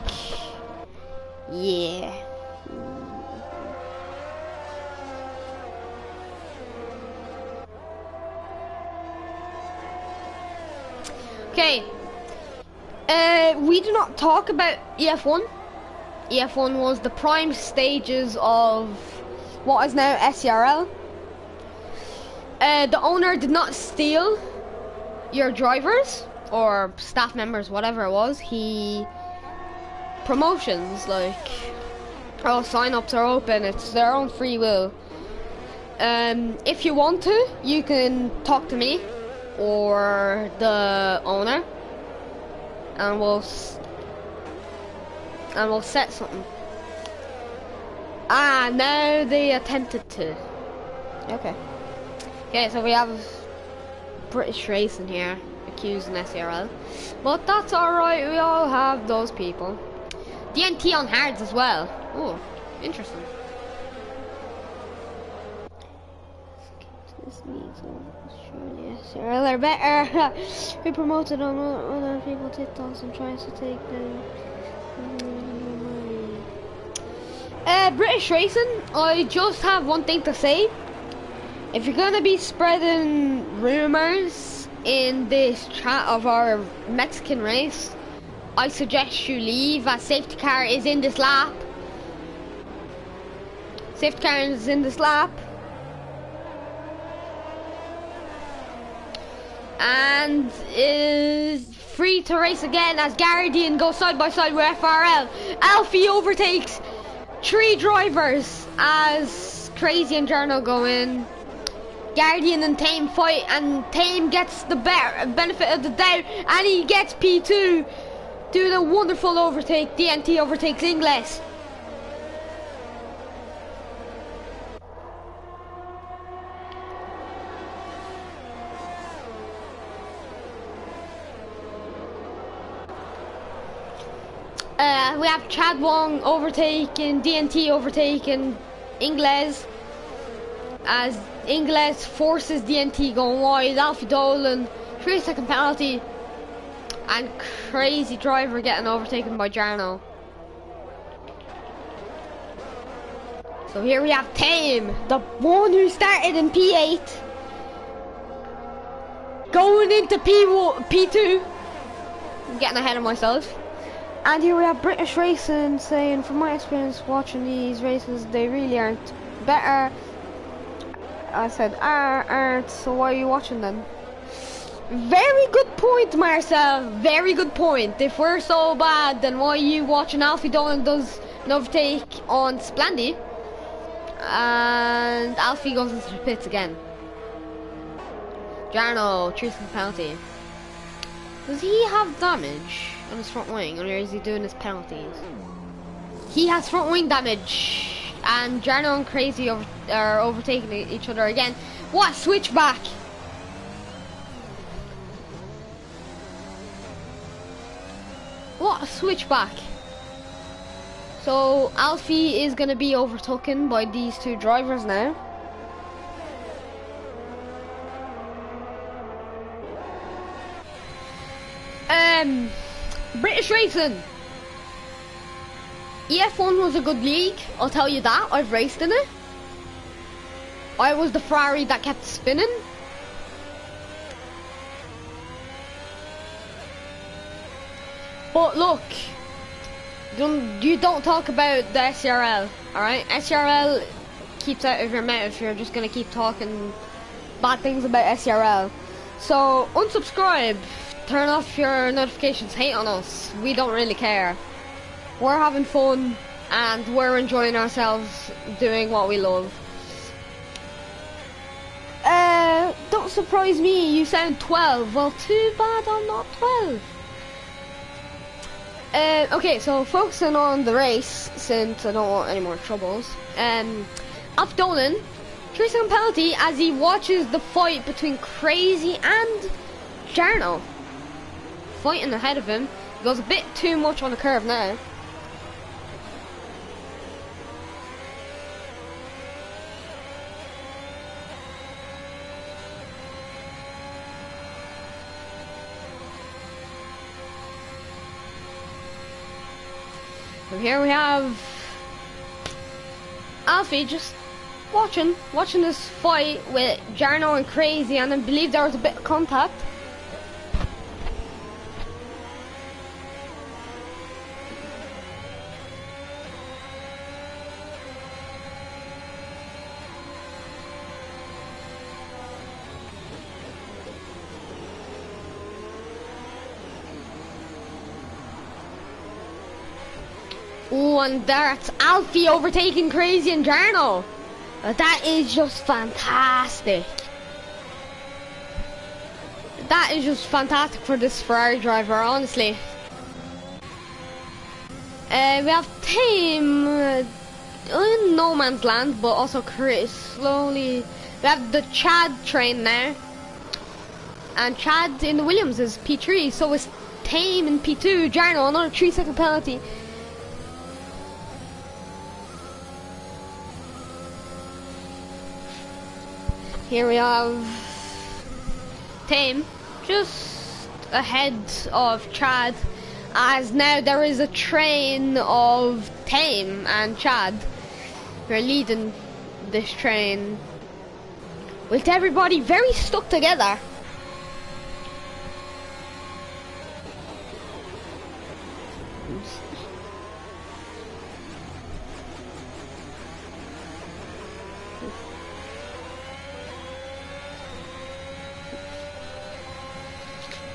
yeah. Okay. We do not talk about EF1. EF1 was the prime stages of what is now SCRL. The owner did not steal your drivers or staff members, whatever it was. He promotions, like, all sign-ups are open. It's their own free will. If you want to, you can talk to me or the owner, and we'll set something. Ah, now they attempted to. Okay. Okay, so we have British racing here, accusing SCRL. But that's alright, we all have those people. DNT on hards as well. Oh, interesting. This needs surely SCRL are better. We promoted on other people's TikToks and tries to take them. British racing, I just have one thing to say. If you're gonna be spreading rumors in this chat of our Mexican race, I suggest you leave, as safety car is in this lap. Safety car is in this lap. And is free to race again as Guardian goes side by side with FRL. Alfie overtakes 3 drivers as Crazy and Jarno go in. Guardian and Tame fight, and Tame gets the benefit of the doubt, and he gets P2. Doing a wonderful overtake. DNT overtakes Ingles. We have Chad Wong overtaking, DNT overtaking Ingles, as Ingles forces DNT going wide. Alfie Dolan, 3-second penalty, and Crazy driver getting overtaken by Jarno. So here we have Tame, the one who started in P8, going into P2. I'm getting ahead of myself. And here we have British Racing saying, from my experience watching these races, they really aren't better. I said, aren't, so why are you watching then? Very good point, Marcel. Very good point. If we're so bad, then why are you watching Alfie Dolan does an overtake on Splendid? And Alfie goes into the pits again. Jarno, 3-second penalty. Does he have damage on his front wing, or is he doing his penalties? He has front wing damage, and Jarno and Crazy are overtaking each other again. What a switchback! What a switchback! So Alfie is going to be overtaken by these 2 drivers now. British Racing. EF1 was a good league, I'll tell you that. I've raced in it. I was the Ferrari that kept spinning. But look, you don't talk about the SCRL, alright? SCRL keeps out of your mouth if you're just gonna keep talking bad things about SCRL. So unsubscribe. Turn off your notifications, hate on us, we don't really care. We're having fun and we're enjoying ourselves doing what we love. Don't surprise me, you sound 12. Well, too bad I'm not 12. Okay, so focusing on the race, since I don't want any more troubles. Alfie Dolan, 3-second penalty as he watches the fight between Crazy and Jarno. Fighting ahead of him. He goes a bit too much on the curve now. So here we have Alfie just watching this fight with Jarno and Crazy, and I believe there was a bit of contact. Oh, and that's Alfie overtaking Crazy and Jarno. That is just fantastic. That is just fantastic for this Ferrari driver, honestly. We have Tame in no man's land, but also Chris slowly. We have the Chad train now. And Chad in the Williams is P3, so is Tame in P2. Jarno, another 3-second penalty. Here we have Tame just ahead of Chad, as now there is a train of Tame and Chad who are leading this train. with everybody very stuck together.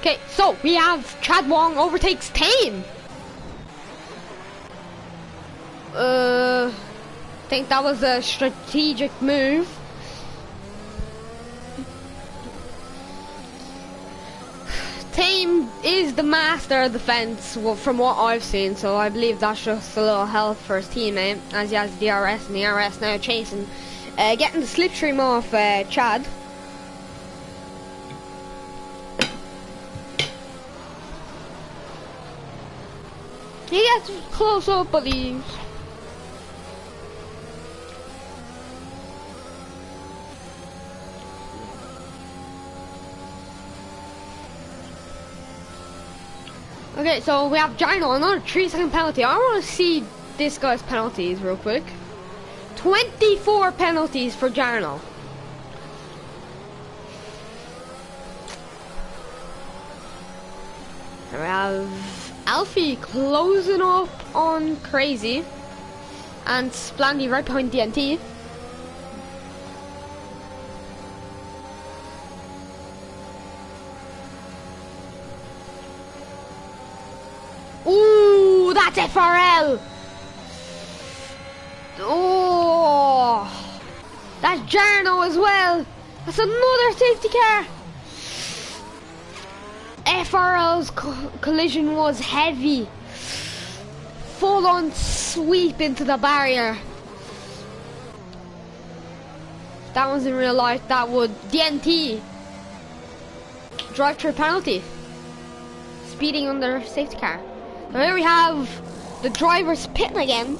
Okay, so we have Chad Wong overtakes Tame. I think that was a strategic move. Tame is the master of defense from what I've seen, so I believe that's just a little help for his teammate, as he has DRS, and the RS now chasing, getting the slipstream off Chad. He gets close up, but he's... Okay, so we have Jarno, another 3-second penalty. I want to see this guy's penalties real quick. 24 penalties for Jarno. And we have Alfie closing up on Crazy. And Splandy right behind DNT. Ooh, that's FRL. Oh, that's Jarno as well. That's another safety car. FRL's collision was heavy. Full on sweep into the barrier. If that was in real life, that would DNT. Drive through penalty. Speeding under safety car. So here we have the drivers pitting again.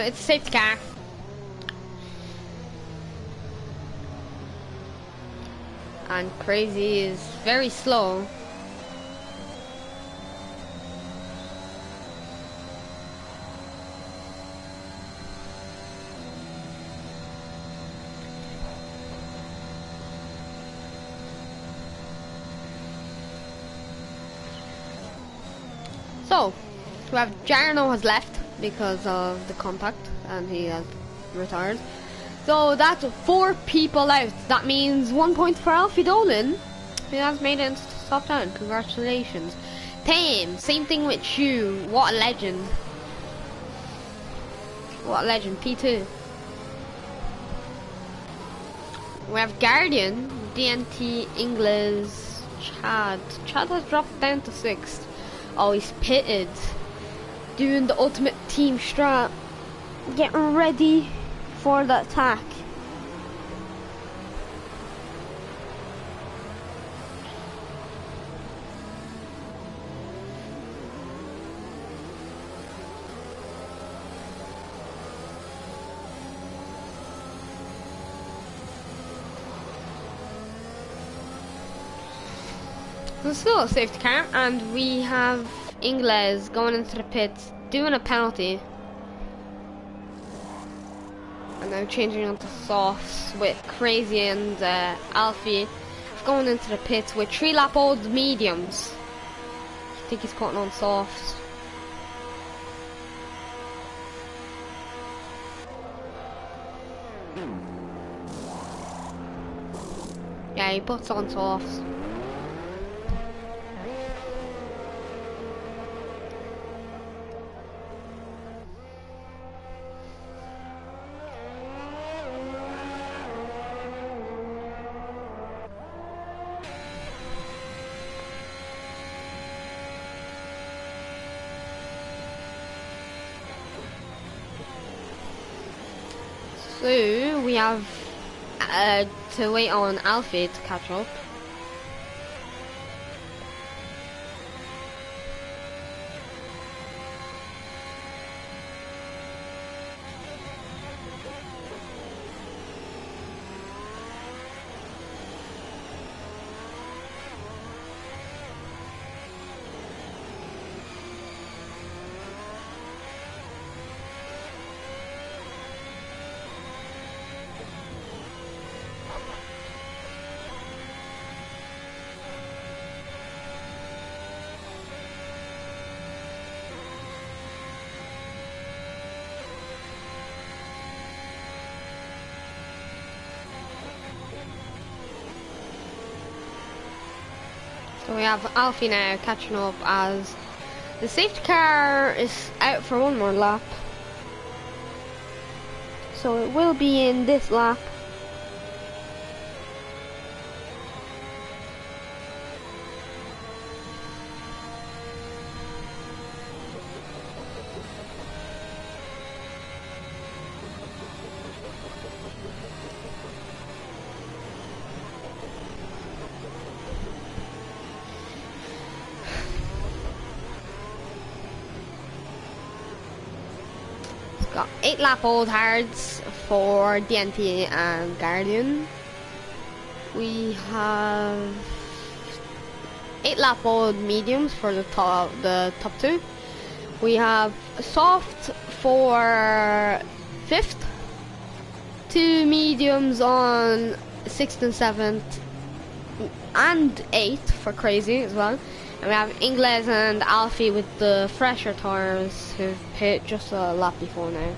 It's a safety car. And Crazy is very slow. So, we have Jarno has left because of the contact and he has retired. So that's 4 people out. That means 1 point for Alfie Dolan. He has made it into the top 10. Congratulations. Tame, same thing with you. What a legend. What a legend. P2. We have Guardian, DNT, Ingles, Chad. Chad has dropped down to 6th. Oh, he's pitted. Doing the ultimate team strat. Getting ready for the attack. There's still a safety car, and we have Ingles going into the pits, doing a penalty. And now changing onto softs with Crazy and Alfie going into the pits with 3-lap old mediums. I think he's putting on softs. Yeah, he puts on softs. So we have to wait on Alfie to catch up. So we have Alfie now catching up as the safety car is out for one more lap. So it will be in this lap. Got 8 lap old hards for DNT and Guardian. We have 8 lap old mediums for the top 2. We have soft for 5th, 2 mediums on 6th and 7th, and 8th for crazy as well. And we have Ingles and Alfie with the fresher tires who've hit just a lap before now.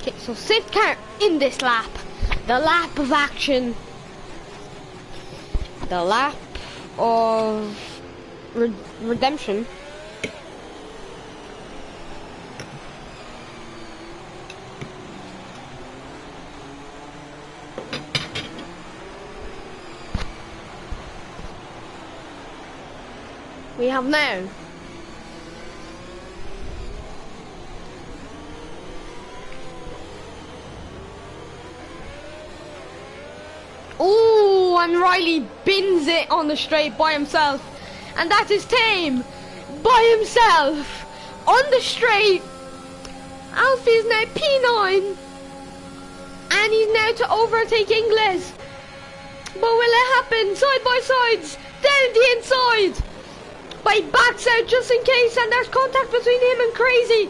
Okay, so safety car in this lap. The lap of action. The lap of redemption. We have now and Riley bins it on the straight by himself, and that is Tame by himself on the straight. Alfie is now P9 and he's now to overtake Ingles, but will it happen? Side by sides down the inside, but he backs out just in case, and there's contact between him and Crazy.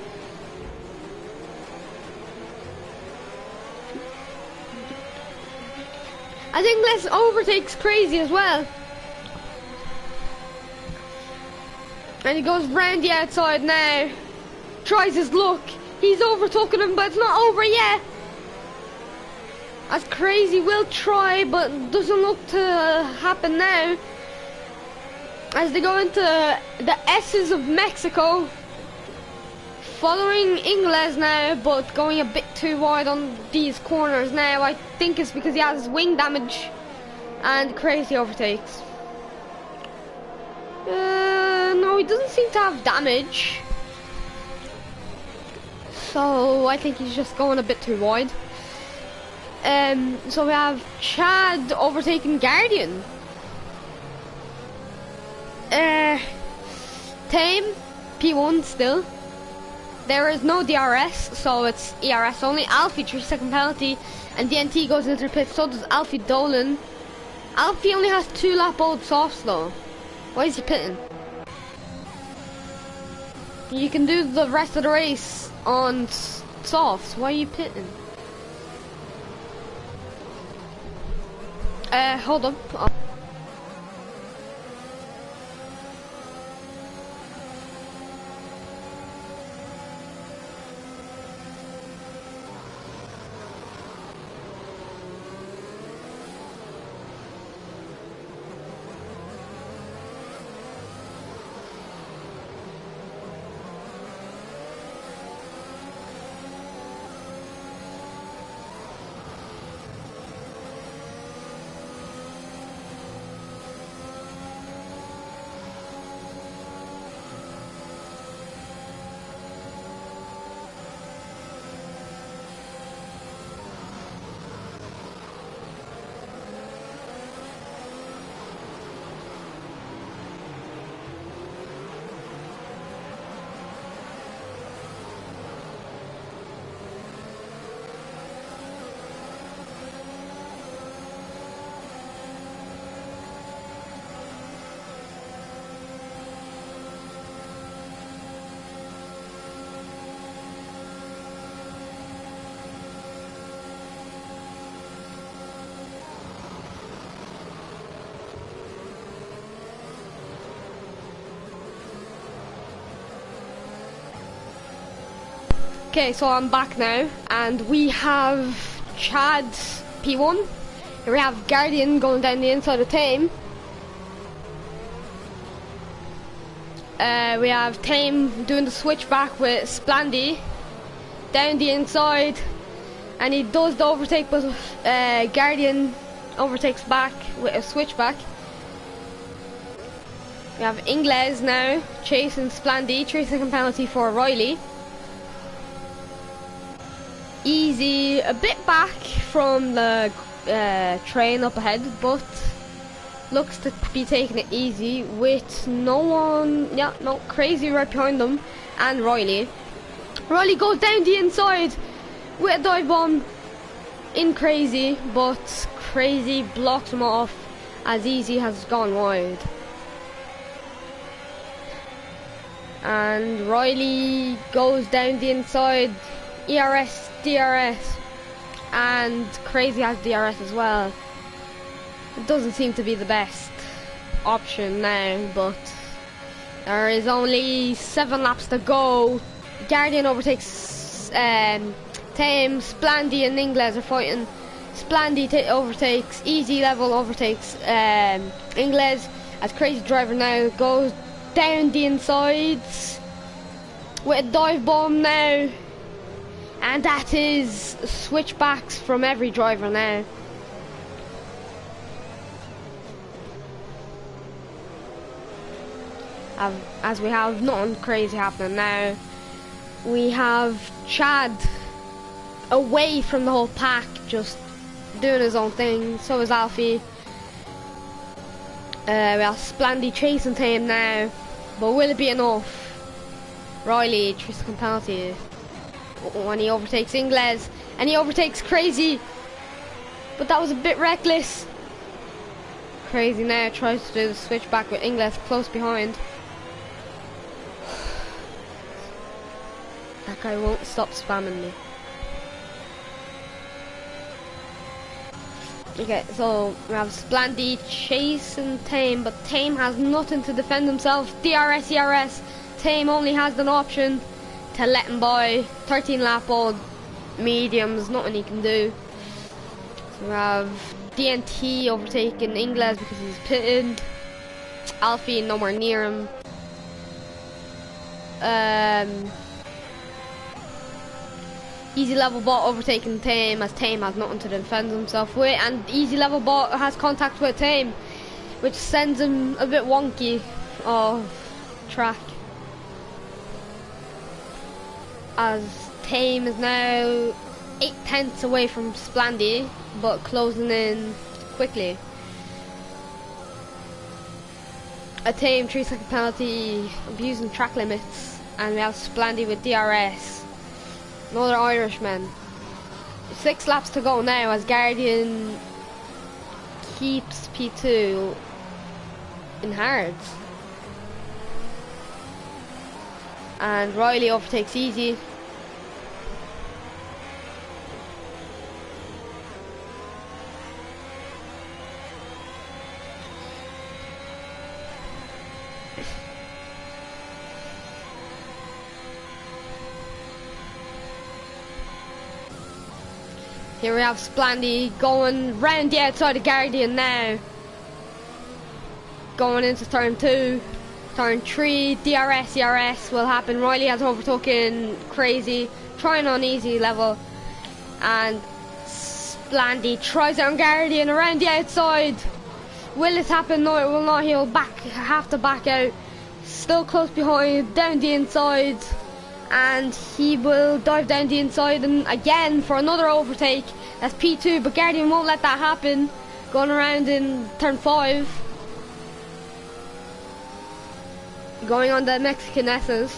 I think Les overtakes Crazy as well. And he goes round the outside now. Tries his luck. He's overtaken him, but it's not over yet. As Crazy will try, but doesn't look to happen now. As they go into the S's of Mexico. Following Ingles now, but going a bit too wide on these corners now. I think it's because he has wing damage, and Crazy overtakes. No, he doesn't seem to have damage, so I think he's just going a bit too wide. So we have Chad overtaking Guardian. Tame P1 still. There is no DRS, so it's ERS only. Alfie 3-second penalty, and DNT goes into the pit. So does Alfie Dolan. Alfie only has 2 lap old softs though. Why is he pitting? You can do the rest of the race on softs. Why are you pitting? Hold up. Okay, so I'm back now, and we have Chad P1. Here we have Guardian going down the inside of Tame. We have Tame doing the switchback with Splandy down the inside, and he does the overtake, but Guardian overtakes back with a switchback. We have Ingles now chasing Splandy, 3-second penalty for Riley. Easy, a bit back from the train up ahead, but looks to be taking it easy with no one, no Crazy right behind them, and Riley. Riley goes down the inside with a dive bomb in Crazy, but Crazy blocks him off as Easy has gone wide. And Riley goes down the inside, ERS, DRS, and Crazy has DRS as well. It doesn't seem to be the best option now, but there is only 7 laps to go. Guardian overtakes Tame, Splandy and Ingles are fighting. Splandy overtakes, Easy Level overtakes Ingles, as Crazy driver now goes down the insides with a dive bomb now, and that is switchbacks from every driver now. As we have nothing crazy happening now, we have Chad away from the whole pack, just doing his own thing. So is Alfie. We have Splandy chasing Tame now, but will it be enough? Riley, 3-second penalty when he overtakes Ingles, and he overtakes Crazy, but that was a bit reckless. Crazy now tries to do the switch back with Ingles close behind. That guy won't stop spamming me. Okay, so we have Splandy chasing Tame, but Tame has nothing to defend himself. DRS, ERS. Tame only has an option to let him by. 13 lap old mediums, nothing he can do. So we have DNT overtaking Ingles because he's pitted. Alfie nowhere near him. Easy Level Bot overtaking Tame, as Tame has nothing to defend himself with, and Easy Level Bot has contact with Tame, which sends him a bit wonky off track. As Tame is now 8/10 away from Splandy, but closing in quickly. A Tame 3-second penalty, abusing track limits, and we have Splandy with DRS. Another Irishman. 6 laps to go now as Guardian keeps P2 in hards. And Riley overtakes Easy. Here we have Splandy going round the outside of Guardian now. Going into turn 2. Turn 3, DRS, ERS will happen. Riley has overtaken Crazy, trying on Easy Level. And Splandy tries on Guardian around the outside. Will it happen? No, it will not. He'll have to back out. Still close behind, down the inside. And he will dive down the inside and again for another overtake. That's P2, but Guardian won't let that happen. Going around in turn 5. Going on the Mexican S's.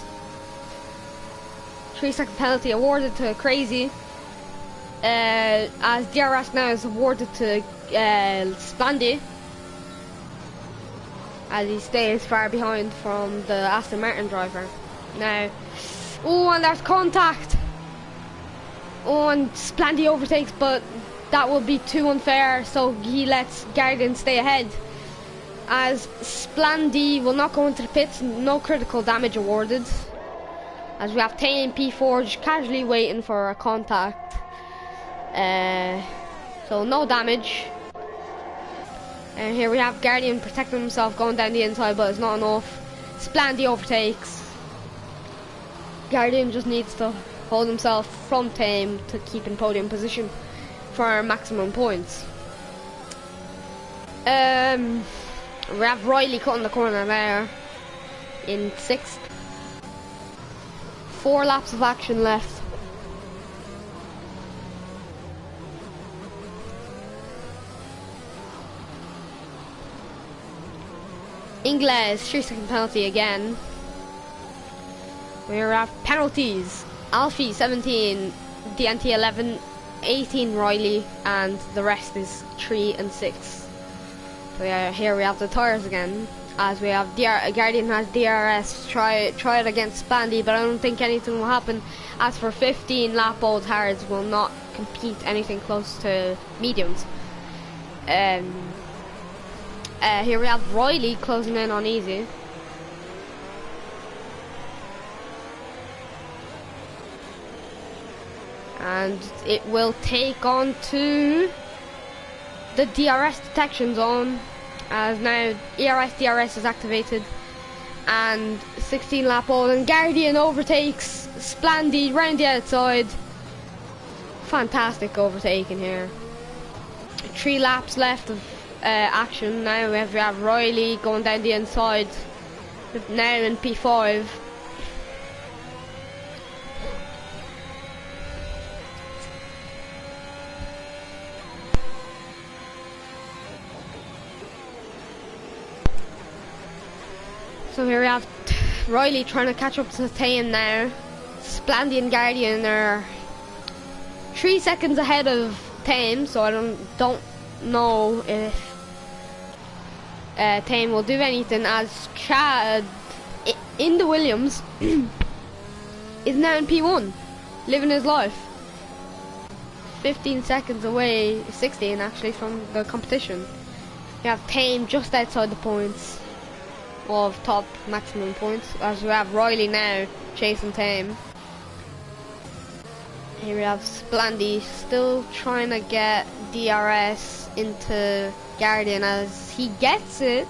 3-second penalty awarded to Crazy. As DRS now is awarded to Splandy, as he stays far behind from the Aston Martin driver. Now, oh, and there's contact. Oh, and Splandy overtakes, but that will be too unfair, so he lets Guardian stay ahead. As Splandy will not go into the pits, no critical damage awarded. As we have Tame P4 just casually waiting for a contact. So no damage. And here we have Guardian protecting himself, going down the inside, but it's not enough. Splandy overtakes. Guardian just needs to hold himself from Tame to keep in podium position for maximum points. We have Riley cutting the corner there in 6th. 4 laps of action left. Ingles, 3-second penalty again. We have penalties. Alfie 17, DNT 11, 18 Riley, and the rest is 3 and 6. So yeah, here we have the tyres again. As we have Guardian has DRS, try it against Spandy, but I don't think anything will happen. As for 15 lap old hards will not compete anything close to mediums. Here we have Riley closing in on easy. And it will take on to the DRS detection zone. As now ERS DRS is activated, and 16 lap old, and Guardian overtakes Splandy round the outside. Fantastic overtaking here. 3 laps left of action. Now we have Riley going down the inside, now in P5. So here we have Riley trying to catch up to Tame now. Splandy and Guardian are 3 seconds ahead of Tame, so I don't know if Tame will do anything, as Chad in the Williams is now in P1, living his life. 15 seconds away, 16 actually, from the competition. You have Tame just outside the points of top maximum points, as we have Riley now chasing Tame. Here we have Splandy still trying to get DRS into Guardian, as he gets it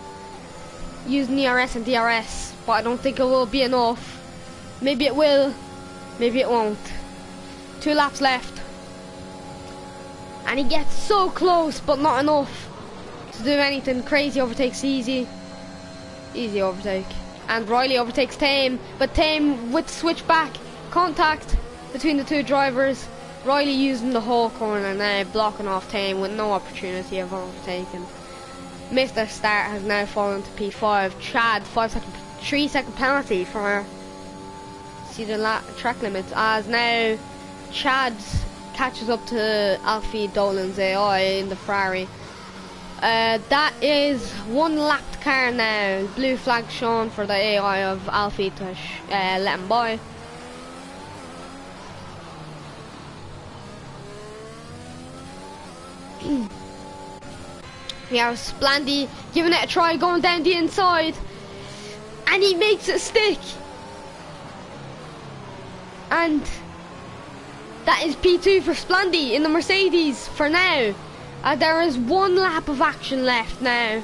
using ERS and DRS, but I don't think it will be enough. Maybe it will, maybe it won't. 2 laps left, and he gets so close but not enough to do anything. Crazy overtakes easy overtake, and Riley overtakes Tame, but Tame with switchback contact between the 2 drivers. Riley using the whole corner now, blocking off Tame with no opportunity of overtaking. Missed their start, has now fallen to P5. Chad 3-second penalty for see the track limits, as now Chad catches up to Alfie Dolan's AI in the Ferrari. That is 1 lapped car now. Blue flag shown for the AI of Alfie to let him by. We have Splandy giving it a try, going down the inside, and he makes it stick. And that is P2 for Splandy in the Mercedes for now. There is 1 lap of action left now.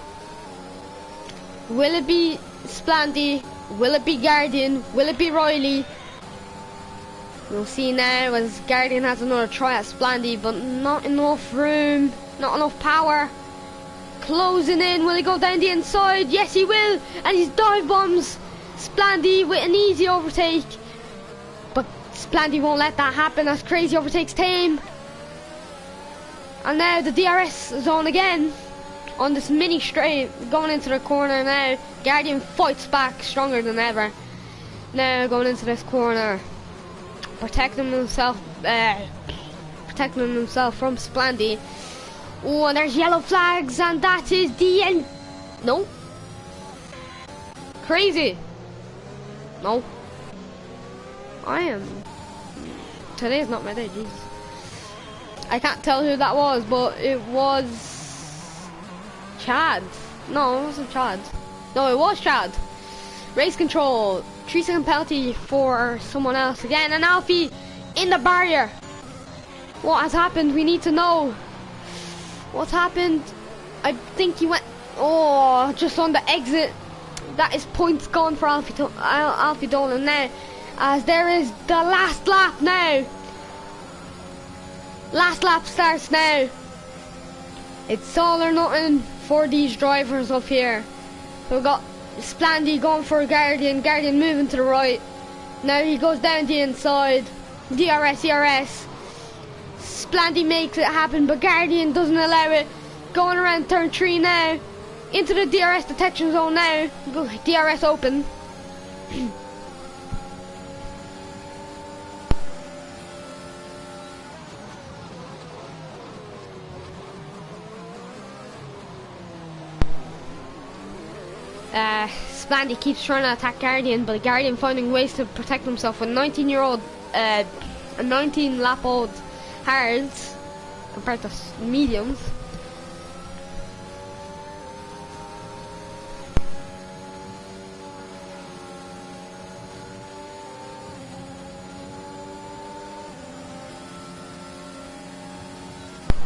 Will it be Splandy? Will it be Guardian? Will it be Riley? We'll see now, as Guardian has another try at Splandy, but not enough room, not enough power. Closing in, will he go down the inside? Yes he will, and he's dive bombs Splandy with an easy overtake. But Splandy won't let that happen, as Crazy overtakes Tame. And now the DRS zone again on this mini straight, going into the corner now. Guardian fights back stronger than ever. Now going into this corner, protecting himself from Splandy. Oh, and there's yellow flags, and that is the end. No. Crazy. No. Today's not my day, Jesus. I can't tell who that was, but it was Chad. No, it wasn't Chad. No, it was Chad. Race control. 3-second penalty for someone else again, and Alfie in the barrier. What has happened? We need to know. What's happened? I think he went, oh, just on the exit. That is points gone for Alfie Dolan now, as there is the last lap now. Last lap starts now. It's all or nothing for these drivers up here. So we've got Splandy going for Guardian moving to the right. Now he goes down the inside. DRS. Splandy makes it happen, but Guardian doesn't allow it. Going around turn 3 now. Into the DRS detection zone now. DRS open. Splandy keeps trying to attack Guardian, but Guardian finding ways to protect himself with 19-year-old, a 19-lap-old hards compared to mediums.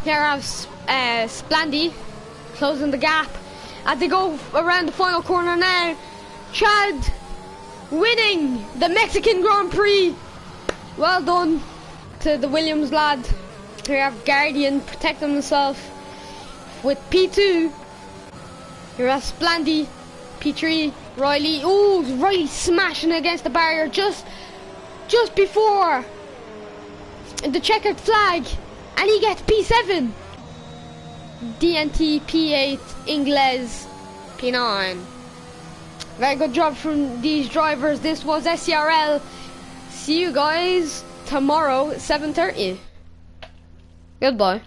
Here I have Splandy closing the gap as they go around the final corner now. Chad winning the Mexican Grand Prix. Well done to the Williams lad. Here I have Guardian protecting himself with P2. Here I have Splandy, P3, Riley. Ooh, Riley smashing against the barrier just before the checkered flag. And he gets P7. DNT, P8, Ingles, P9. Very good job from these drivers. This was Scrl. See you guys tomorrow at 7:30. Goodbye.